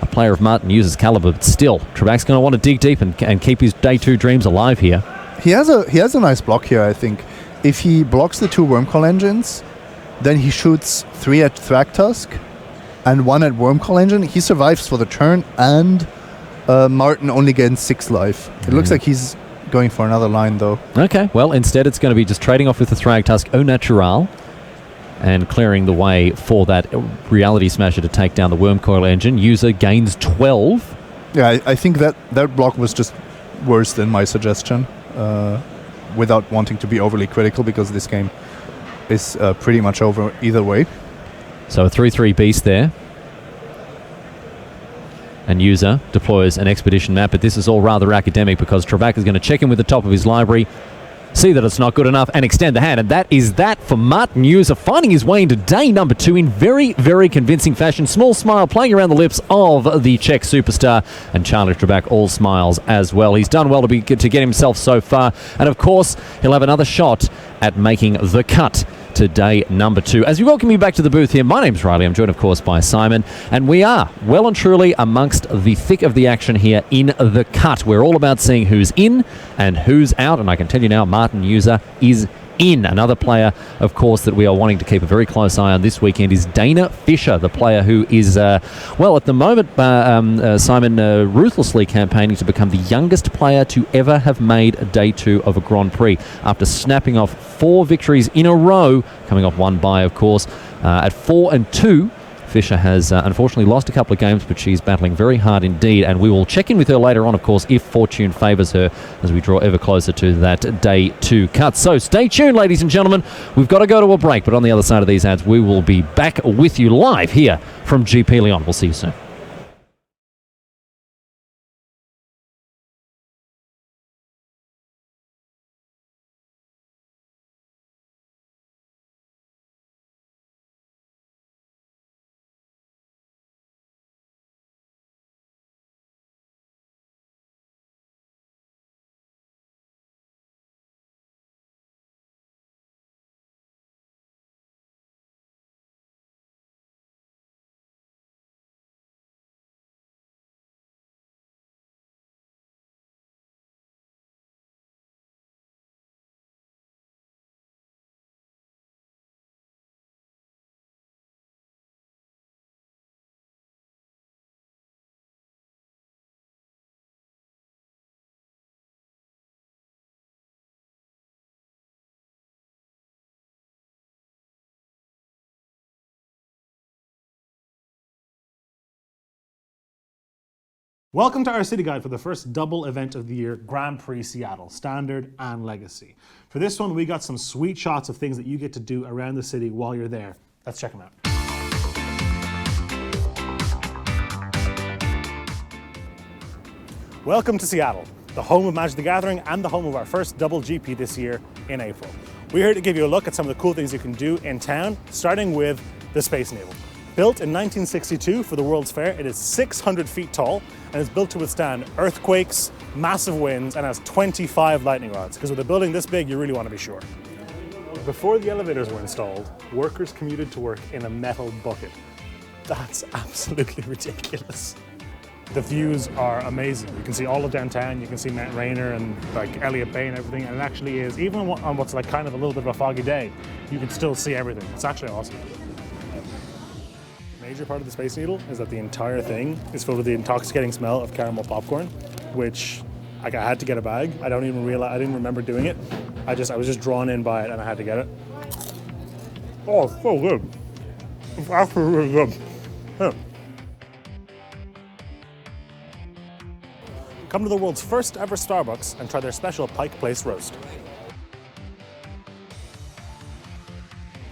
S1: a player of Martin Juza's caliber, but still, Traarbach's going to want to dig deep and keep his day 2 dreams alive here.
S2: He has a nice block here, I think. If he blocks the 2 Wormcall Engines, then he shoots 3 at Thragtusk and 1 at Wormcall Engine. He survives for the turn, and Martin only gains 6 life. It looks like he's going for another line, though.
S1: Okay, well, instead it's going to be just trading off with the Thragtusk au natural and clearing the way for that Reality Smasher to take down the Wormcoil Engine. Juza gains 12.
S2: Yeah, I think that block was just worse than my suggestion, without wanting to be overly critical, because this game is pretty much over either way.
S1: So a 3/3 beast there. And Juza deploys an Expedition map, but this is all rather academic because Traarbach is going to check in with the top of his library, see that it's not good enough, and extend the hand. And that is that for Martin Juza, finding his way into day number 2 in very, very convincing fashion. Small smile playing around the lips of the Czech superstar, and Charly Traarbach all smiles as well. He's done well to get himself so far, and of course he'll have another shot at making the cut to day number 2. As we welcome you back to the booth here, my name's Riley. I'm joined, of course, by Simon, and we are well and truly amongst the thick of the action here in the cut. We're all about seeing who's in and who's out, and I can tell you now, Martin Juza is in. Another player, of course, that we are wanting to keep a very close eye on this weekend is Dana Fischer, the player who is, at the moment, Simon, ruthlessly campaigning to become the youngest player to ever have made day 2 of a Grand Prix after snapping off 4 victories in a row, coming off 1 bye, of course, at 4-2. Fischer has unfortunately lost a couple of games, but she's battling very hard indeed, and we will check in with her later on, of course, if fortune favours her as we draw ever closer to that day 2 cut. So stay tuned, ladies and gentlemen. We've got to go to a break, but on the other side of these ads, we will be back with you live here from GP Lyon. We'll see you soon.
S3: Welcome to our city guide for the first double event of the year, Grand Prix Seattle, Standard and Legacy. For this one, we got some sweet shots of things that you get to do around the city while you're there. Let's check them out. Welcome to Seattle, the home of Magic the Gathering and the home of our first double GP this year in April. We're here to give you a look at some of the cool things you can do in town, starting with the Space Needle. Built in 1962 for the World's Fair, it is 600 feet tall and is built to withstand earthquakes, massive winds, and has 25 lightning rods. Because with a building this big, you really want to be sure. Before the elevators were installed, workers commuted to work in a metal bucket. That's absolutely ridiculous. The views are amazing. You can see all of downtown, you can see Mount Rainier and like Elliott Bay and everything, and it actually is, even on what's like kind of a little bit of a foggy day, you can still see everything. It's actually awesome. Major part of the Space Needle is that the entire thing is filled with the intoxicating smell of caramel popcorn, which like, I had to get a bag. I didn't remember doing it. I was just drawn in by it and I had to get it. Oh, it's so good. It's actually really good. Yeah. Come to the world's first ever Starbucks and try their special Pike Place roast.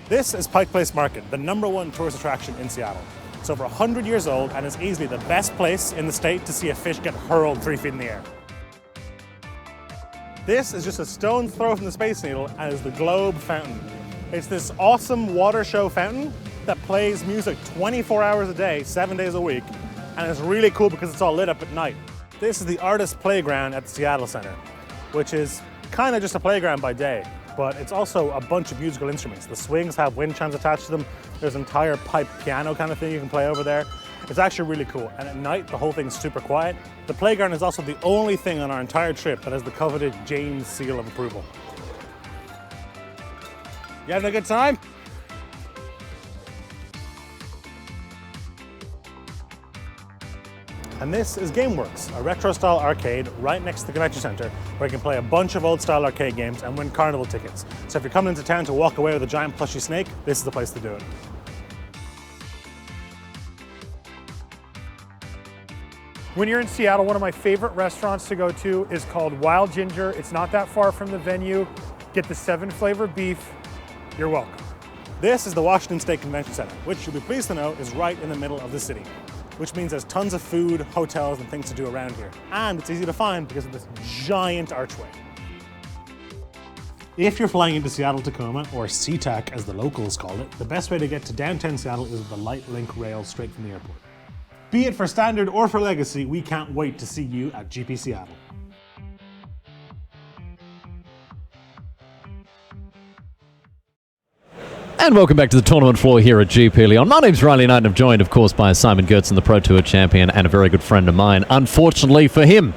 S3: This is Pike Place Market, the #1 tourist attraction in Seattle. It's over 100 years old and is easily the best place in the state to see a fish get hurled 3 feet in the air. This is just a stone's throw from the Space Needle and is the Globe Fountain. It's this awesome water show fountain that plays music 24 hours a day, 7 days a week, and it's really cool because it's all lit up at night. This is the Artist Playground at the Seattle Center, which is kind of just a playground by day, but it's also a bunch of musical instruments. The swings have wind chimes attached to them. There's an entire pipe piano kind of thing you can play over there. It's actually really cool. And at night, the whole thing's super quiet. The playground is also the only thing on our entire trip that has the coveted Jane's seal of approval. You having a good time? And this is GameWorks, a retro-style arcade right next to the convention center where you can play a bunch of old-style arcade games and win carnival tickets. So if you're coming into town to walk away with a giant plushy snake, this is the place to do it.
S4: When you're in Seattle, one of my favorite restaurants to go to is called Wild Ginger. It's not that far from the venue. Get the 7-flavor beef. You're welcome.
S3: This is the Washington State Convention Center, which you'll be pleased to know is right in the middle of the city, which means there's tons of food, hotels, and things to do around here. And it's easy to find because of this giant archway. If you're flying into Seattle-Tacoma, or SeaTac as the locals call it, the best way to get to downtown Seattle is with the Light Link rail straight from the airport. Be it for Standard or for Legacy, we can't wait to see you at GP Seattle.
S1: And welcome back to the tournament floor here at GP Lyon. My name's Riley Knight and I'm joined, of course, by Simon Gertzen, the Pro Tour champion and a very good friend of mine. Unfortunately for him,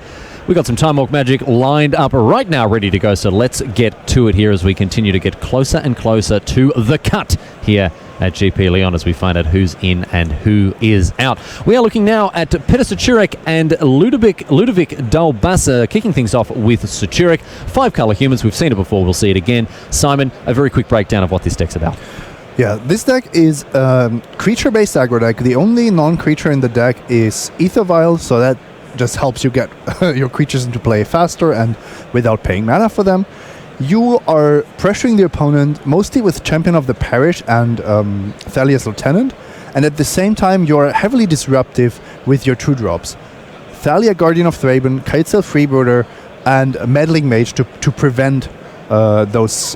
S1: we've got some Time Walk Magic lined up right now, ready to go. So let's get to it here as we continue to get closer and closer to the cut here at GP Lyon as we find out who's in and who is out. We are looking now at Petr Sochurek and Ludovic Daubasse, kicking things off with Sochurek. 5-color humans, we've seen it before, we'll see it again. Simon, a very quick breakdown of what this deck's about.
S2: Yeah, this deck is creature-based aggro deck. The only non-creature in the deck is Ether Vial, so that just helps you get your creatures into play faster and without paying mana for them. You are pressuring the opponent mostly with Champion of the Parish and Thalia's Lieutenant, and at the same time you're heavily disruptive with your 2-drops. Thalia, Guardian of Thraben, Kitesail Freebooter, and Meddling Mage to prevent those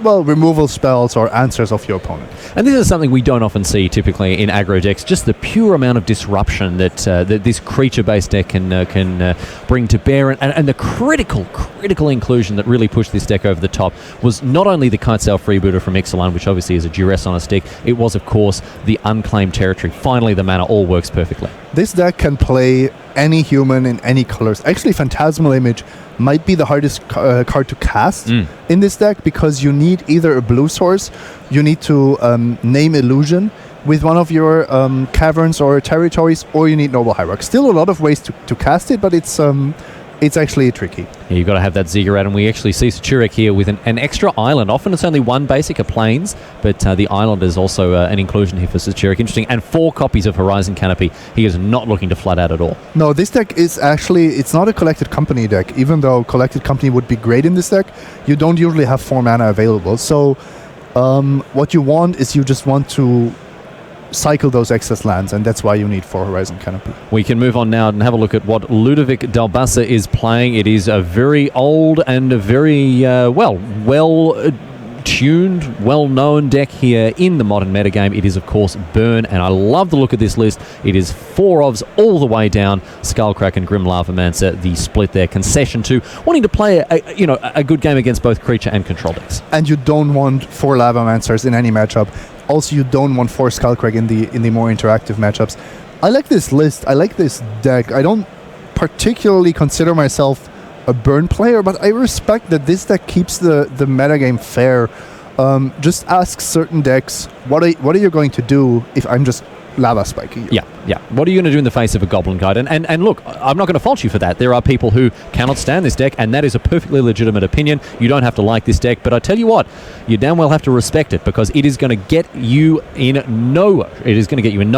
S2: removal spells or answers of your opponent.
S1: And this is something we don't often see typically in aggro decks, just the pure amount of disruption that this creature-based deck can bring to bear, and the critical inclusion that really pushed this deck over the top was not only the Kitesail Freebooter from Ixalan, which obviously is a duress on a stick, it was of course the Unclaimed Territory. Finally the mana all works perfectly.
S2: This deck can play any human in any colors. Actually, Phantasmal Image might be the hardest card to cast in this deck because you need either a blue source, you need to name Illusion with one of your caverns or territories, or you need Noble Hierarch. Still a lot of ways to cast it, but it's it's actually tricky.
S1: Yeah, you've got to have that ziggurat, and we actually see Sochurek here with an extra island. Often it's only one basic, a plains, but the island is also an inclusion here for Sochurek. Interesting. And 4 copies of Horizon Canopy. He is not looking to flood out at all.
S2: No, this deck is actually, it's not a Collected Company deck. Even though Collected Company would be great in this deck, you don't usually have 4 mana available. So what you want is you just want to cycle those excess lands, and that's why you need 4 Horizon Canopy.
S1: We can move on now and have a look at what Ludovic Daubasse is playing. It is a very old and a very, well-tuned, well-known deck here in the modern metagame. It is, of course, Burn, and I love the look of this list. It is 4 ofs all the way down. Skullcrack and Grim Lavamancer, the split there. Concession to wanting to play a good game against both creature and control decks.
S2: And you don't want 4 Lavamancers in any matchup. Also, you don't want 4 Skullcrack in the more interactive matchups. I like this list. I like this deck. I don't particularly consider myself a Burn player, but I respect that this deck keeps the metagame fair. Just ask certain decks, what are you going to do if I'm just lava spiking you?
S1: Yeah. What are you going to do in the face of a Goblin Guide? And look, I'm not going to fault you for that. There are people who cannot stand this deck, and that is a perfectly legitimate opinion. You don't have to like this deck, but I tell you what, you damn well have to respect it, because it is going to get you in no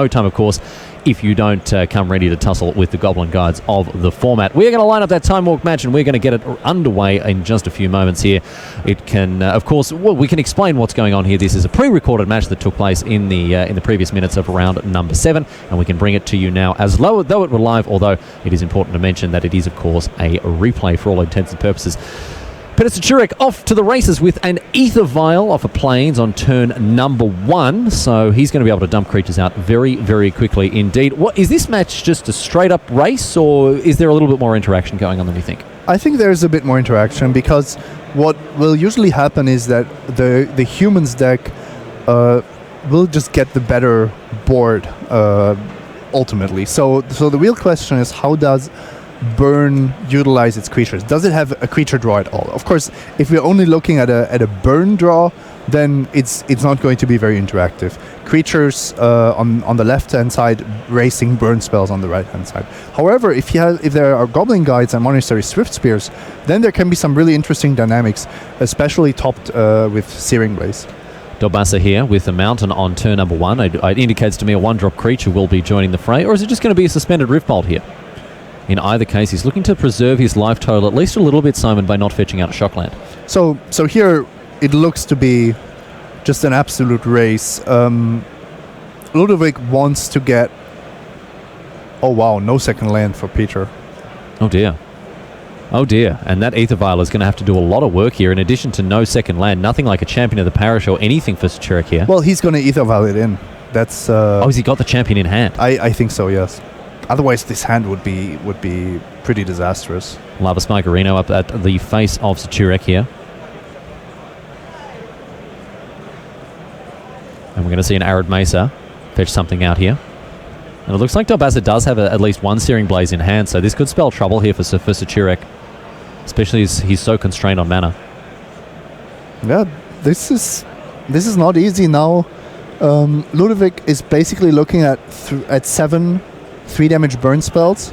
S1: time, of course, if you don't come ready to tussle with the Goblin Guides of the format. We're going to line up that Time Walk match, and we're going to get it underway in just a few moments here. It can, of course, we can explain what's going on here. This is a pre-recorded match that took place in the previous minutes of round number 7, and we can bring it to you now as though it were live, although it is important to mention that it is, of course, a replay for all intents and purposes. Petr Sochurek off to the races with an Ether Vial off of Plains on turn number 1, so he's going to be able to dump creatures out very, very quickly indeed. What is this match, just a straight-up race, or is there a little bit more interaction going on than you think?
S2: I think there's a bit more interaction, because what will usually happen is that the humans deck will just get the better board ultimately. So the real question is, how does Burn utilize its creatures? Does it have a creature draw at all? Of course, if we're only looking at a Burn draw, then it's not going to be very interactive. Creatures on the left hand side, racing Burn spells on the right hand side. However, if there are Goblin Guides and Monastery Swift Spears, then there can be some really interesting dynamics, especially topped with Searing Blaze.
S1: Daubasse here with the Mountain on turn number 1. It indicates to me a 1-drop creature will be joining the fray, or is it just going to be a suspended Riftbolt here? In either case, he's looking to preserve his life total at least a little bit, Simon, by not fetching out a Shockland.
S2: So here it looks to be just an absolute race. Ludovic wants to get... Oh wow, no second land for Petr.
S1: Oh dear. And that Ether Vial is going to have to do a lot of work here. In addition to no second land, nothing like a Champion of the Parish or anything for Sochurek here.
S2: Well, he's going to Ether Vial it in. That's...
S1: has he got the Champion in hand?
S2: I think so, yes. Otherwise, this hand would be pretty disastrous.
S1: Lava Spikerino up at the face of Sochurek here. And we're going to see an Arid Mesa fetch something out here. And it looks like Daubasse does have at least one Searing Blaze in hand, so this could spell trouble here for Sochurek, especially as he's so constrained on mana.
S2: Yeah, this is not easy now. Ludovic is basically looking at 7 3-damage burn spells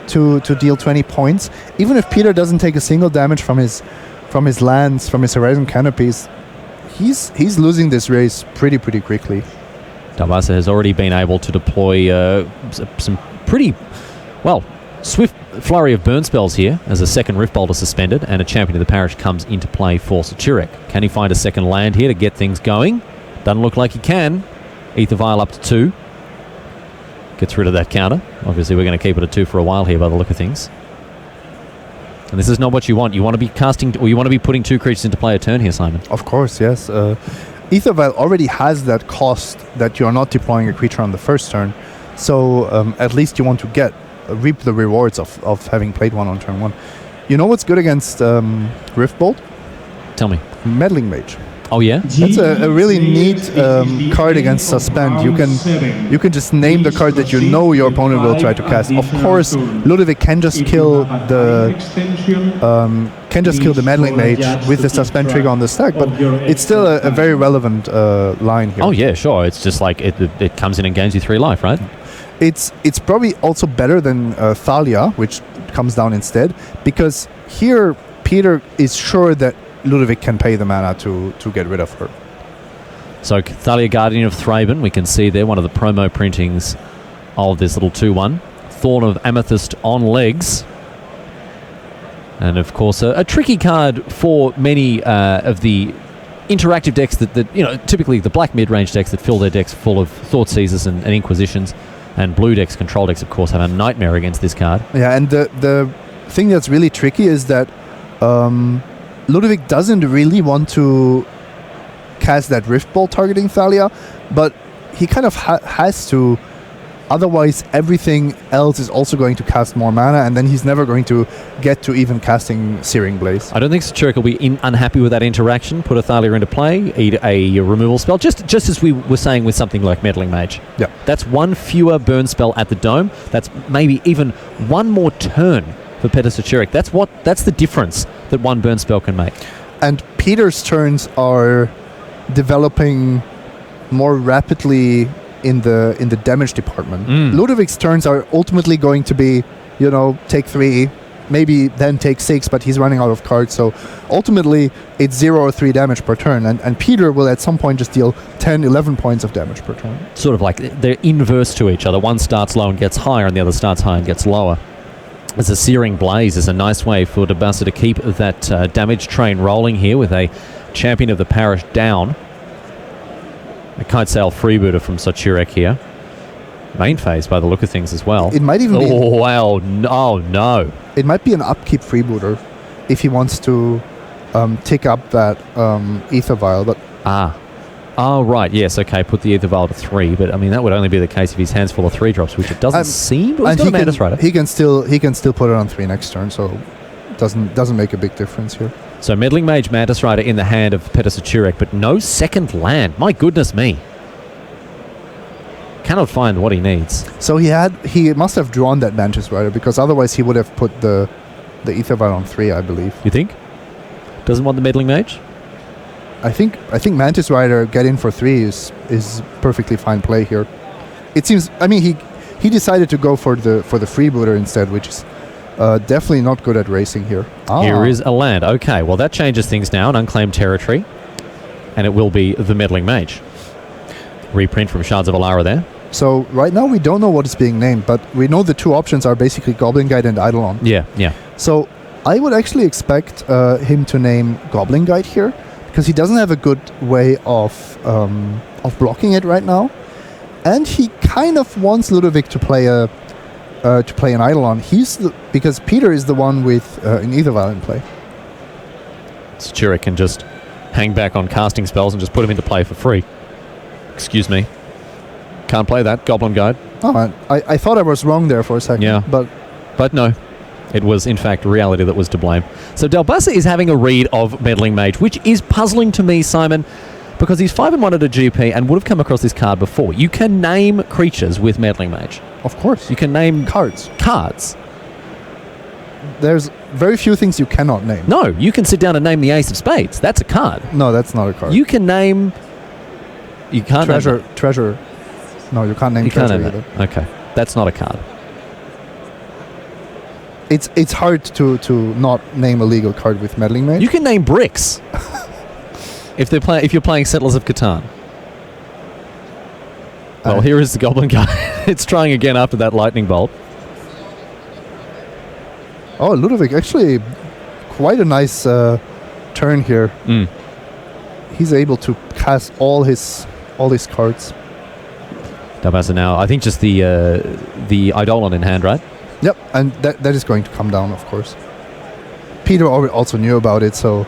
S2: to deal 20 points. Even if Petr doesn't take a single damage from his lands, from his Horizon Canopies, he's losing this race pretty quickly.
S1: Daubasse has already been able to deploy some pretty, swift flurry of burn spells here as a second Riftbolt is suspended and a Champion of the Parish comes into play for Sochurek. Can he find a second land here to get things going? Doesn't look like he can. Ether Vial up to 2. Gets rid of that counter. Obviously, we're going to keep it at 2 for a while here by the look of things. And this is not what you want. You want to be casting, or you want to be putting 2 creatures into play a turn here, Simon.
S2: Of course, yes. Ether Vial already has that cost that you're not deploying a creature on the first turn. So at least you want to reap the rewards of having played one on turn 1. You know what's good against Riftbolt?
S1: Tell me.
S2: Meddling Mage.
S1: Oh yeah?
S2: That's a really neat card against Suspend. You can just name the card that you know your opponent will try to cast. Of course, Ludovic can just kill the Meddling Mage with the Suspend trigger on the stack, but it's still a very relevant line here.
S1: Oh yeah, sure. It's just like it comes in and gains you 3 life, right?
S2: It's probably also better than Thalia, which comes down instead, because here Petr is sure that Ludovic can pay the mana to get rid of her.
S1: So Thalia, Guardian of Thraben, we can see there one of the promo printings of this little 2-1. Thorn of Amethyst on legs. And of course a tricky card for many of the interactive decks that typically the black mid-range decks that fill their decks full of Thought Seizers and Inquisitions, and blue decks, control decks of course, have a nightmare against this card.
S2: Yeah, and the thing that's really tricky is that Ludovic doesn't really want to cast that Rift Bolt targeting Thalia, but he kind of has to. Otherwise, everything else is also going to cast more mana, and then he's never going to get to even casting Searing Blaze.
S1: I don't think Sochurek will be unhappy with that interaction. Put a Thalia into play, eat a removal spell, just as we were saying with something like Meddling Mage.
S2: Yeah.
S1: That's one fewer burn spell at the Dome. That's maybe even one more turn for Petr Sochurek. That's the difference that one burn spell can make.
S2: And Peter's turns are developing more rapidly in the damage department. Ludovic's turns are ultimately going to be, take 3, maybe then take 6, but he's running out of cards, so ultimately it's 0 or 3 damage per turn, and Petr will at some point just deal 10, 11 points of damage per turn.
S1: Sort of like they're inverse to each other. One starts low and gets higher, and the other starts high and gets lower. As a Searing Blaze is a nice way for Daubasse to keep that damage train rolling here with a Champion of the Parish down. A Kitesail Freebooter from Sochurek here. Main phase by the look of things as well.
S2: It might even be...
S1: Oh, wow. Oh, no.
S2: It might be an upkeep Freebooter if he wants to tick up that Ether Vial, but...
S1: Oh, right. Yes, okay. Put the Ether Vial to 3, but I mean, that would only be the case if his hand's full of 3-drops, which it doesn't seem, but he's got a Mantis Rider.
S2: He can still put it on 3 next turn, so it doesn't make a big difference here.
S1: So Meddling Mage, Mantis Rider in the hand of Petr Sochurek, but no second land. My goodness me. Cannot find what he needs.
S2: So he must have drawn that Mantis Rider, because otherwise he would have put the Ether Vial on 3, I believe.
S1: You think? Doesn't want the Meddling Mage?
S2: I think Mantis Rider get in for 3 is perfectly fine play here. It seems. I mean, he decided to go for the Freebooter instead, which is definitely not good at racing here.
S1: Here is a land. Okay, well that changes things now. An unclaimed territory, and it will be the Meddling Mage. Reprint from Shards of Alara there.
S2: So right now we don't know what is being named, but we know the 2 options are basically Goblin Guide and Eidolon.
S1: Yeah.
S2: So I would actually expect him to name Goblin Guide here, because he doesn't have a good way of blocking it right now, and he kind of wants Ludovic to play an Eidolon. Because Petr is the one with an Ether Vial in play.
S1: Sochurek can just hang back on casting spells and just put him into play for free. Excuse me. Can't play that. Goblin Guide.
S2: Oh, man. I thought I was wrong there for a second.
S1: Yeah. But no. It was, in fact, reality that was to blame. So Daubasse is having a read of Meddling Mage, which is puzzling to me, Simon, because he's 5-1 at a GP and would have come across this card before. You can name creatures with Meddling Mage.
S2: Of course.
S1: You can name...
S2: Cards.
S1: There's
S2: very few things you cannot name.
S1: No, you can sit down and name the Ace of Spades. That's a card.
S2: No, that's not a card.
S1: You can name... You can't
S2: Treasure.
S1: name...
S2: Treasure. No, you can't name Treasure either.
S1: Okay, that's not a card.
S2: It's hard to not name a legal card with Meddling Mage.
S1: You can name bricks. if you're playing Settlers of Catan. Well, here is the Goblin Guy. It's trying again after that lightning bolt.
S2: Oh, Ludovic, actually quite a nice turn here. He's able to cast all his cards.
S1: Daubasse now, I think just the Eidolon in hand, right?
S2: Yep, and that is going to come down, of course. Petr also knew about it, so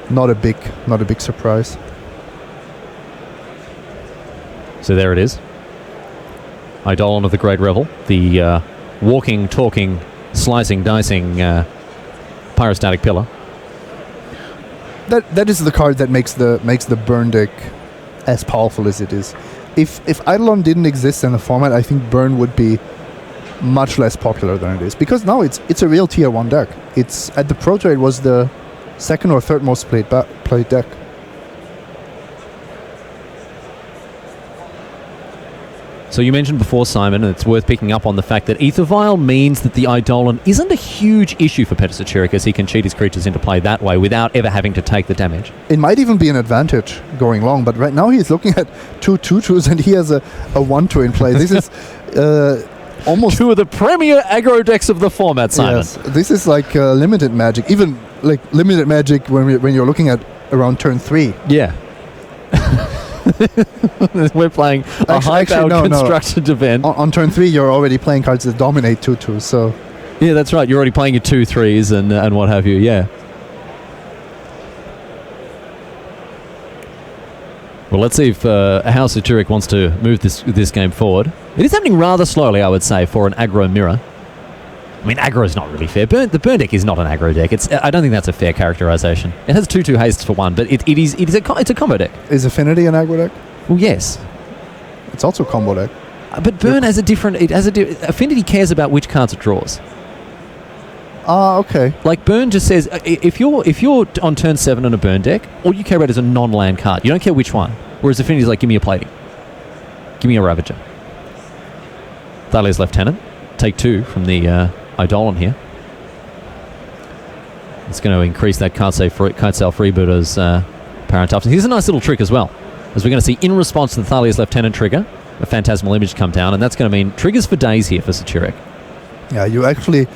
S2: not a big surprise.
S1: So there it is. Eidolon of the Great Revel, the walking, talking, slicing, dicing pyrostatic pillar.
S2: That is the card that makes the burn deck as powerful as it is. If Eidolon didn't exist in the format, I think burn would be much less popular than it is, because now it's a real tier 1 deck. It's at the Pro Tour, it was the 2nd or 3rd most played deck.
S1: So you mentioned before, Simon, and it's worth picking up on the fact that Ether Vial means that the Eidolon isn't a huge issue for Petr Sochurek, as he can cheat his creatures into play that way without ever having to take the damage.
S2: It might even be an advantage going long, but right now he's looking at 2/2/2s and he has a 1/2 in play. This is almost...
S1: Two of the premier aggro decks of the format, Simon.
S2: Yes, this is like limited magic, even like limited magic when you're looking at around turn 3.
S1: Yeah. We're playing a high-powered constructed event.
S2: On turn 3, you're already playing cards that dominate 2/2s, so...
S1: Yeah, that's right. You're already playing your 2/3s and what have you, yeah. Well, let's see if how Sochurek wants to move this game forward. It is happening rather slowly, I would say, for an aggro mirror. I mean, aggro is not really fair. The burn deck is not an aggro deck. I don't think that's a fair characterization. It has 2/2 hastes for 1, but it's a combo deck.
S2: Is Affinity an aggro deck?
S1: Well, yes.
S2: It's also a combo deck.
S1: But burn has a different... Affinity cares about which cards it draws.
S2: Okay.
S1: Like burn just says if you're on turn 7 on a burn deck, all you care about is a non-land card. You don't care which one. Whereas Affinity's like, give me a plating, give me a Ravager. Thalia's Lieutenant, take 2 from the Eidolon here. It's going to increase that card sale freebooter's apparent upside. Here's a nice little trick as well, as we're going to see in response to the Thalia's Lieutenant trigger, a Phantasmal Image come down, and that's going to mean triggers for days here for Sochurek.
S2: Yeah, you actually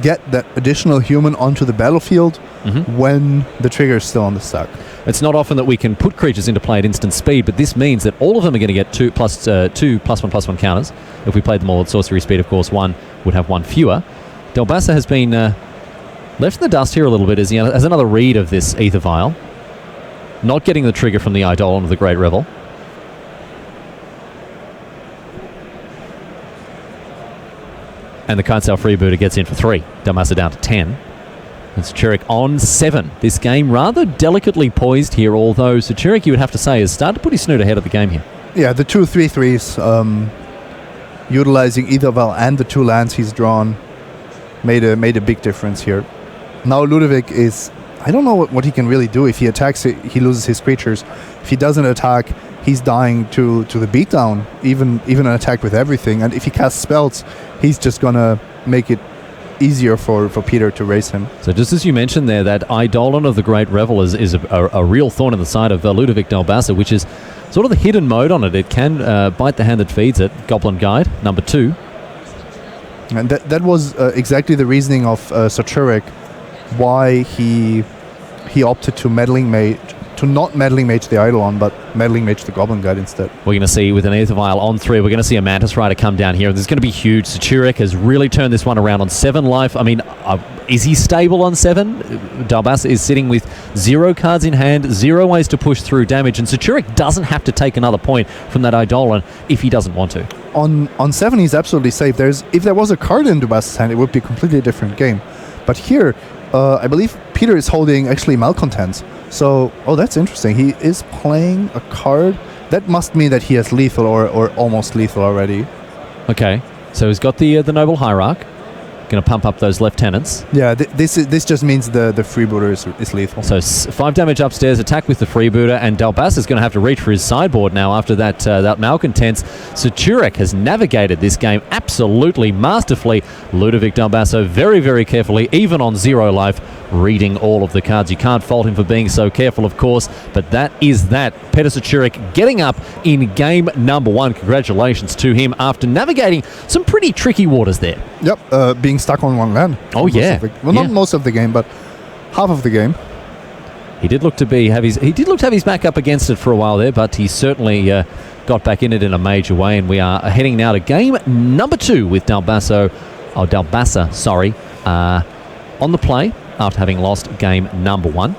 S2: get that additional human onto the battlefield when the trigger is still on the stack.
S1: It's not often that we can put creatures into play at instant speed, but this means that all of them are going to get 2 +1/+1 counters. If we played them all at sorcery speed, of course, one would have 1 fewer. Daubasse has been left in the dust here a little bit as he has another read of this Ether Vial. Not getting the trigger from the Eidolon of the Great Revel. And the Kite Sail Freebooter gets in for 3. Daubasse down to 10. And Sochurek on 7. This game rather delicately poised here, although Sochurek, you would have to say, has started to put his snoot ahead of the game here.
S2: Yeah, the 2 3/3s, utilizing Ether Vial and the 2 lands he's drawn, made a big difference here. Now Ludovic is... I don't know what he can really do. If he attacks, he loses his creatures. If he doesn't attack, he's dying to the beatdown, even an attack with everything. And if he casts spells, he's just going to make it easier for Peter to race him.
S1: So just as you mentioned there, that Eidolon of the Great Revel is a real thorn in the side of Ludovic Daubasse, which is sort of the hidden mode on it. It can bite the hand that feeds it. Goblin Guide, number 2.
S2: And that was exactly the reasoning of Sochurek, why he opted to not Meddling Mage the Eidolon, but Meddling Mage the Goblin Guide instead.
S1: We're going to see with an Ether Vial on 3, we're going to see a Mantis Rider come down here. This is going to be huge. Sochurek has really turned this one around on 7 life. I mean, is he stable on 7? Daubasse is sitting with 0 cards in hand, 0 ways to push through damage, and Sochurek doesn't have to take another point from that Eidolon if he doesn't want to.
S2: On 7, he's absolutely safe. If there was a card in Daubasse's hand, it would be a completely different game. But here, I believe Peter is holding actually Malcontents. So, that's interesting. He is playing a card. That must mean that he has lethal or almost lethal already.
S1: Okay, so he's got the Noble Hierarch. Going to pump up those lieutenants.
S2: Yeah, this just means the freebooter is lethal.
S1: So 5 damage upstairs, attack with the freebooter, and Daubasse is going to have to reach for his sideboard now after that malcontents. Sochurek has navigated this game absolutely masterfully. Ludovic Daubasse very, very carefully, even on 0 life, reading all of the cards. You can't fault him for being so careful, of course, but that is that. Petr Sochurek getting up in game number 1. Congratulations to him after navigating some pretty tricky waters there.
S2: Yep, being stuck on 1 land.
S1: Oh, yeah.
S2: Not most of the game, but half of the game.
S1: He did look to have his back up against it for a while there, but he certainly got back in it in a major way, and we are heading now to game number 2 with Daubasse, on the play after having lost game number 1.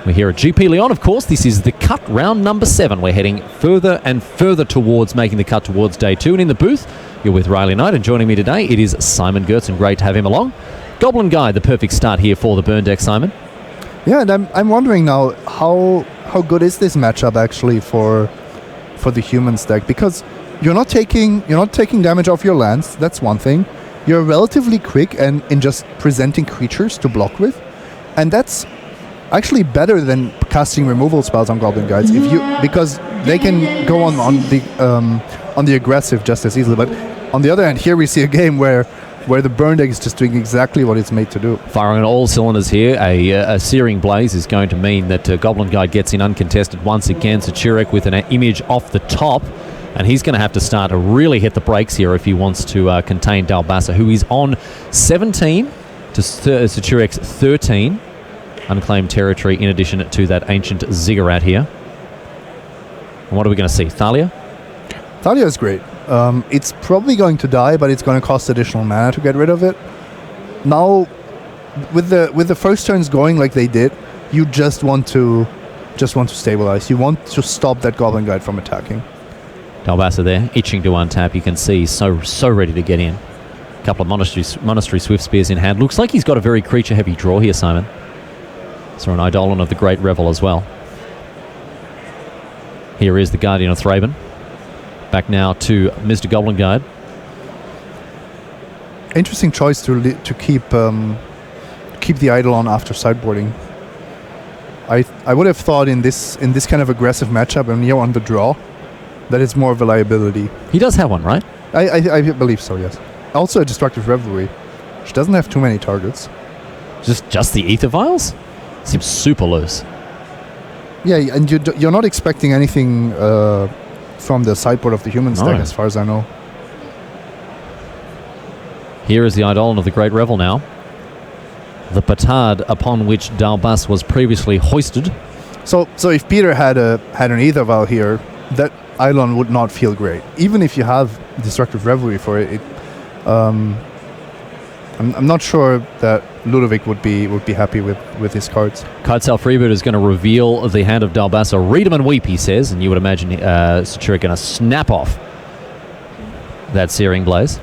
S1: We're here at GP Lyon, of course. This is the cut round number 7. We're heading further and further towards making the cut towards day 2. And in the booth, you're with Riley Knight, and joining me today, it is Simon Gertzen. Great to have him along. Goblin Guide, the perfect start here for the burn deck, Simon.
S2: Yeah, and I'm wondering now how good is this matchup actually for the humans deck, because you're not taking damage off your lands. That's one thing. You're relatively quick and in just presenting creatures to block with, and that's actually better than casting removal spells on Goblin Guides, because they can go on the aggressive just as easily. But on the other hand, here we see a game where the burned egg is just doing exactly what it's made to do.
S1: Firing on all cylinders here. A searing blaze is going to mean that Goblin Guide gets in uncontested once again. Sochurek with an image off the top, and he's going to have to start to really hit the brakes here if he wants to contain Daubasse, who is on 17 to Sochurek's 13. Unclaimed territory in addition to that ancient ziggurat here. And what are we going to see? Thalia?
S2: Thalia is great. It's probably going to die, but it's going to cost additional mana to get rid of it. Now, with the first turns going like they did, you just want to stabilize. You want to stop that Goblin Guide from attacking.
S1: Daubasse there, itching to untap. You can see so ready to get in. A couple of Monastery Swift Spears in hand. Looks like he's got a very creature-heavy draw here, Simon. So an Eidolon of the Great Revel as well. Here is the Guardian of Thraben. Back now to Mr. Goblin Guide.
S2: Interesting choice to keep the Eidolon after sideboarding. I would have thought in this kind of aggressive matchup and you're on the draw, that it's more of a liability.
S1: He does have one, right?
S2: I believe so, yes. Also a Destructive Revelry, which doesn't have too many targets.
S1: Just the Ether Vials? Seems super loose.
S2: Yeah, and you're not expecting anything from the sideboard of the human stack, as far as I know.
S1: Here is the Eidolon of the Great Revel now. The petard upon which Daubasse was previously hoisted.
S2: So if Peter had an Ether Vial here, that Eidolon would not feel great. Even if you have Destructive Revelry for it, I'm not sure that Ludovic would be happy with his cards.
S1: Kitesail Freebird is going to reveal the hand of Daubasse. Read 'em and weep, he says, and you would imagine Sochurek going to snap off that Searing Blaze.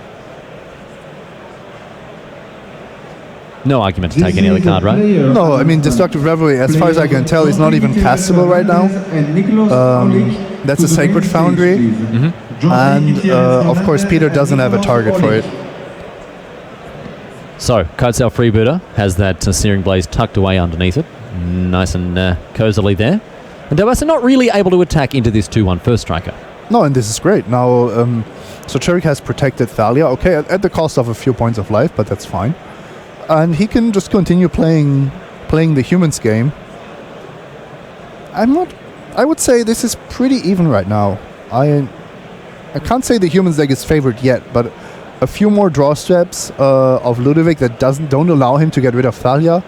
S1: No argument to take any other card, right?
S2: No, I mean Destructive Revelry, as far as I can tell, is not even castable right now. That's a Sacred Foundry, and of course Peter doesn't have a target for it.
S1: So, Kitesail Freebirder has that Searing Blaze tucked away underneath it. Nice and cozily there. And Daubasse not really able to attack into this 2/1 first striker.
S2: No, and this is great. Now, Sochurek has protected Thalia, okay, at the cost of a few points of life, but that's fine. And he can just continue playing the humans game. I would say this is pretty even right now. I can't say the humans deck is favored yet, but a few more draw steps of Ludovic that don't allow him to get rid of Thalia,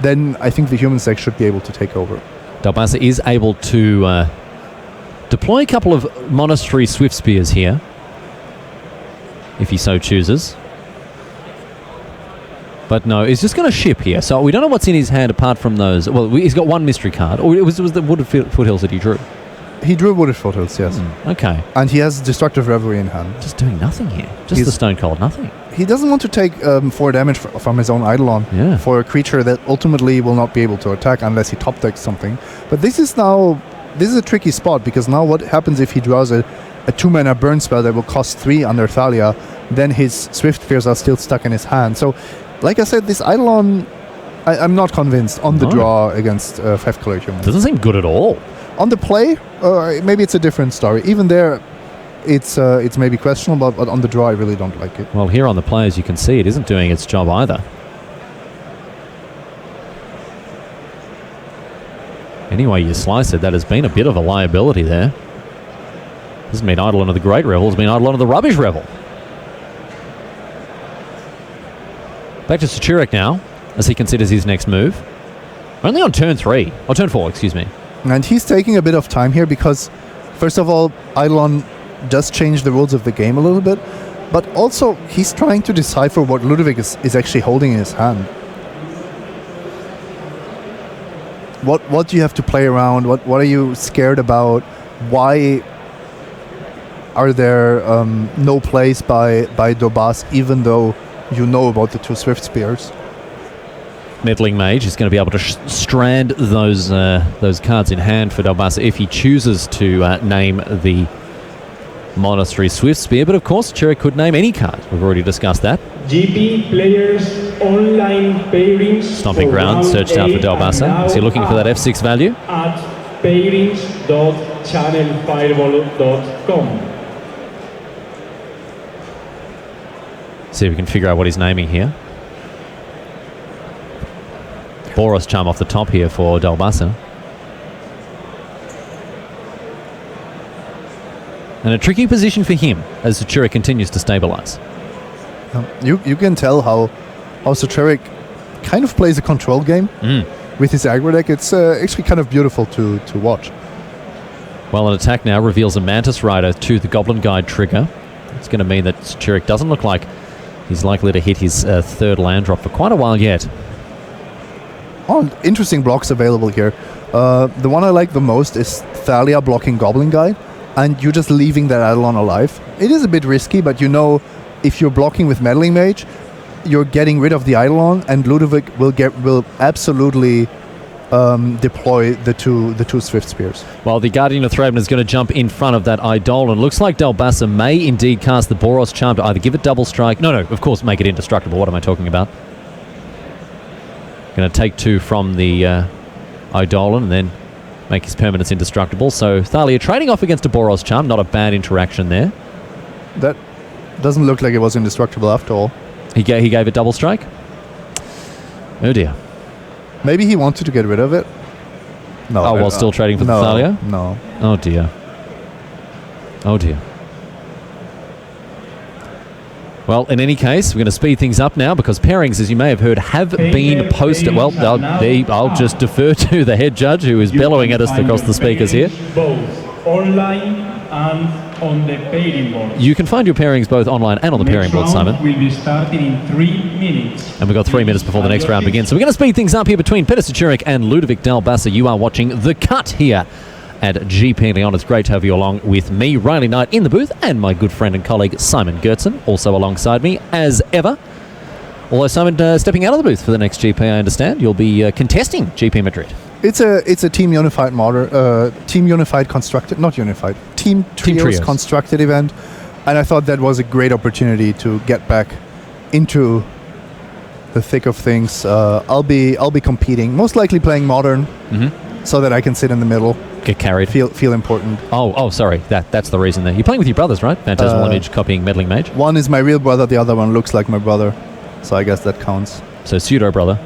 S2: then I think the humans deck should be able to take over.
S1: Daubasse is able to deploy a couple of Monastery Swift Spears here, if he so chooses. But no, he's just going to ship here. So we don't know what's in his hand apart from those. Well, he's got one mystery card. Or it was the Wooded Foothills that he drew.
S2: He drew Wooded Foothills, yes.
S1: Okay.
S2: And he has Destructive Revelry in hand.
S1: Just doing nothing here. Just the Stone Cold nothing.
S2: He doesn't want to take 4 damage from his own Eidolon for a creature that ultimately will not be able to attack unless he top decks something. But this is a tricky spot, because now what happens if he draws a 2-mana burn spell that will cost 3 under Thalia, then his Swift Spears are still stuck in his hand. So, like I said, this Eidolon, I'm not convinced on the draw against 5-color humans.
S1: Doesn't seem good at all.
S2: On the play, maybe it's a different story. Even there, it's maybe questionable, but on the draw, I really don't like it.
S1: Well, here on the play, as you can see, it isn't doing its job either. Anyway, you slice it, that has been a bit of a liability there. Doesn't mean Eidolon of the Great Revel, it's been Eidolon of the Rubbish Revel. Back to Sochurek now, as he considers his next move. Only on turn 3, or turn 4, excuse me.
S2: And he's taking a bit of time here because, first of all, Eidolon does change the rules of the game a little bit, but also he's trying to decipher what Ludovic is actually holding in his hand. What do you have to play around? What are you scared about? Why are there no plays by Daubasse, even though you know about the 2 Swift Spears?
S1: Meddling Mage is going to be able to strand those cards in hand for Daubasse if he chooses to name the Monastery Swift Spear. But of course, Sochurek could name any card. We've already discussed that.
S5: GP players online pairings.
S1: Stomping Ground searched out for Daubasse. Is he looking for that F6 value?
S5: At pairings.com. channelfireball.com.
S1: See if we can figure out what he's naming here. Boros charm off the top here for Daubasse. And a tricky position for him as Sochurek continues to stabilise.
S2: You can tell how Sochurek kind of plays a control game with his aggro deck. It's actually kind of beautiful to watch.
S1: Well, an attack now reveals a Mantis Rider to the Goblin Guide trigger. It's going to mean that Sochurek doesn't look like he's likely to hit his third land drop for quite a while yet.
S2: Oh, interesting blocks available here. The one I like the most is Thalia blocking Goblin Guide, and you're just leaving that Eidolon alive. It is a bit risky, but you know if you're blocking with Meddling Mage, you're getting rid of the Eidolon, and Ludovic will absolutely deploy the two Swift Spears.
S1: Well, the Guardian of Thraben is going to jump in front of that Eidolon. Looks like Daubasse may indeed cast the Boros Charm to either give it double strike. No, of course, make it indestructible. What am I talking about? Going to take 2 from the Eidolon and then make his permanents indestructible. So Thalia trading off against a Boros Charm. Not a bad interaction there.
S2: That doesn't look like it was indestructible after all.
S1: He gave it double strike? Oh dear.
S2: Maybe he wanted to get rid of it. No.
S1: Oh, while still trading for the Thalia?
S2: No.
S1: Oh dear. Oh dear. Well, in any case, we're going to speed things up now because pairings, as you may have heard, have been posted. Well, I'll just defer to the head judge who is bellowing at us across the speakers here.
S5: Both online and on the pairing board.
S1: You can find your pairings both online and on the pairing board, Simon.
S5: Will be starting in 3 minutes.
S1: And we've got 3 minutes before the next round begins. So we're going to speed things up here between Petr Sochurek and Ludovic Daubasse. You are watching The Cut here at GP Lyon. It's great to have you along with me, Riley Knight, in the booth, and my good friend and colleague Simon Gertzen, also alongside me, as ever. Although, Simon, stepping out of the booth for the next GP, I understand. You'll be contesting GP Madrid.
S2: It's a Team Unified Team Unified constructed, not Unified, Team Trios constructed event. And I thought that was a great opportunity to get back into the thick of things. I'll be competing, most likely playing Modern, so that I can sit in the middle.
S1: Get carried.
S2: Feel important.
S1: Oh, sorry. That's the reason there. You're playing with your brothers, right? Phantasmal Image copying Meddling Mage.
S2: One is my real brother, the other one looks like my brother. So I guess that counts.
S1: So pseudo brother.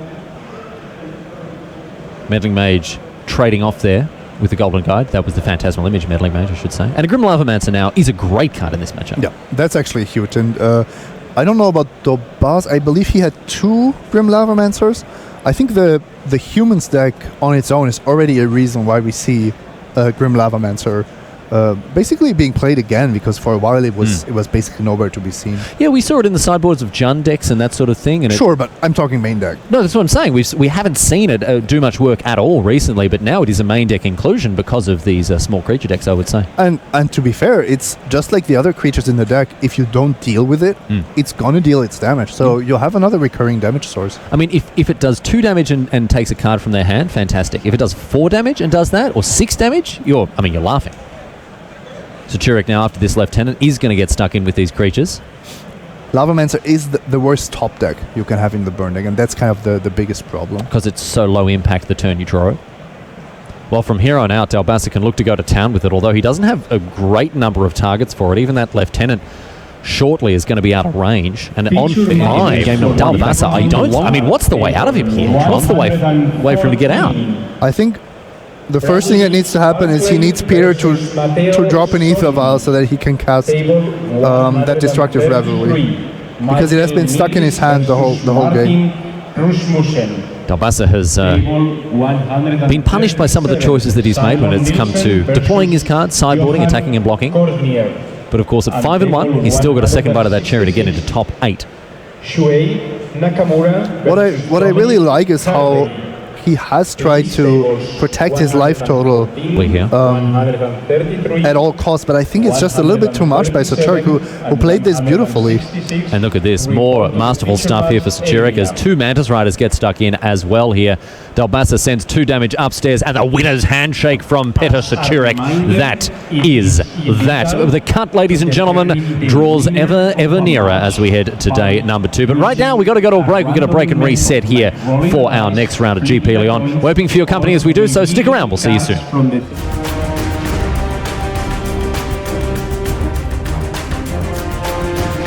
S1: Meddling Mage trading off there with the Golden Guide. That was the Phantasmal Image Meddling Mage, I should say. And a Grim Lavamancer now is a great card in this matchup.
S2: Yeah, that's actually huge. And I don't know about Daubasse. I believe he had 2 Grim Lavamancers. I think the Humans deck on its own is already a reason why we see Grim Lavamancer basically being played again, because for a while it was basically nowhere to be seen.
S1: Yeah, we saw it in the sideboards of Jund decks and that sort of thing. And
S2: sure, but I'm talking main deck.
S1: No, that's what I'm saying. We haven't seen it do much work at all recently, but now it is a main deck inclusion because of these small creature decks, I would say.
S2: And to be fair, it's just like the other creatures in the deck. If you don't deal with it, it's going to deal its damage. So you'll have another recurring damage source.
S1: I mean, if it does 2 damage and takes a card from their hand, fantastic. If it does 4 damage and does that, or 6 damage, you're laughing. Sochurek now, after this Lieutenant, is going to get stuck in with these creatures.
S2: Lavamancer is the worst top deck you can have in the burn deck, and that's kind of the biggest problem.
S1: Because it's so low impact the turn you draw it. Well, from here on out, Daubasse can look to go to town with it, although he doesn't have a great number of targets for it. Even that Lieutenant shortly is going to be out of range. And on 5, game of Daubasse, I mean, what's the way out of him here? What's the way for him to get out?
S2: I think the first thing that needs to happen is he needs Peter to drop an Ether Vial so that he can cast that Destructive Revelry, because it has been stuck in his hand the whole game.
S1: Daubasse has been punished by some of the choices that he's made when it's come to deploying his cards, sideboarding, attacking and blocking. But of course, at 5-1, he's still got a second bite of that cherry to get into top 8.
S2: What I really like is how he has tried to protect his life total at all costs, but I think it's just a little bit too much by Sochurek, who played this beautifully.
S1: And look at this, more masterful stuff here for Sochurek as 2 Mantis Riders get stuck in as well here. Daubasse sends 2 damage upstairs, and the winner's handshake from Petr Sochurek. That is that. The cut, ladies and gentlemen, draws ever nearer as we head to day number 2. But right now, we've got to go to a break. We're going to break and reset here for our next round of GP Lyon. We're hoping for your company as we do, so stick around. We'll see you soon.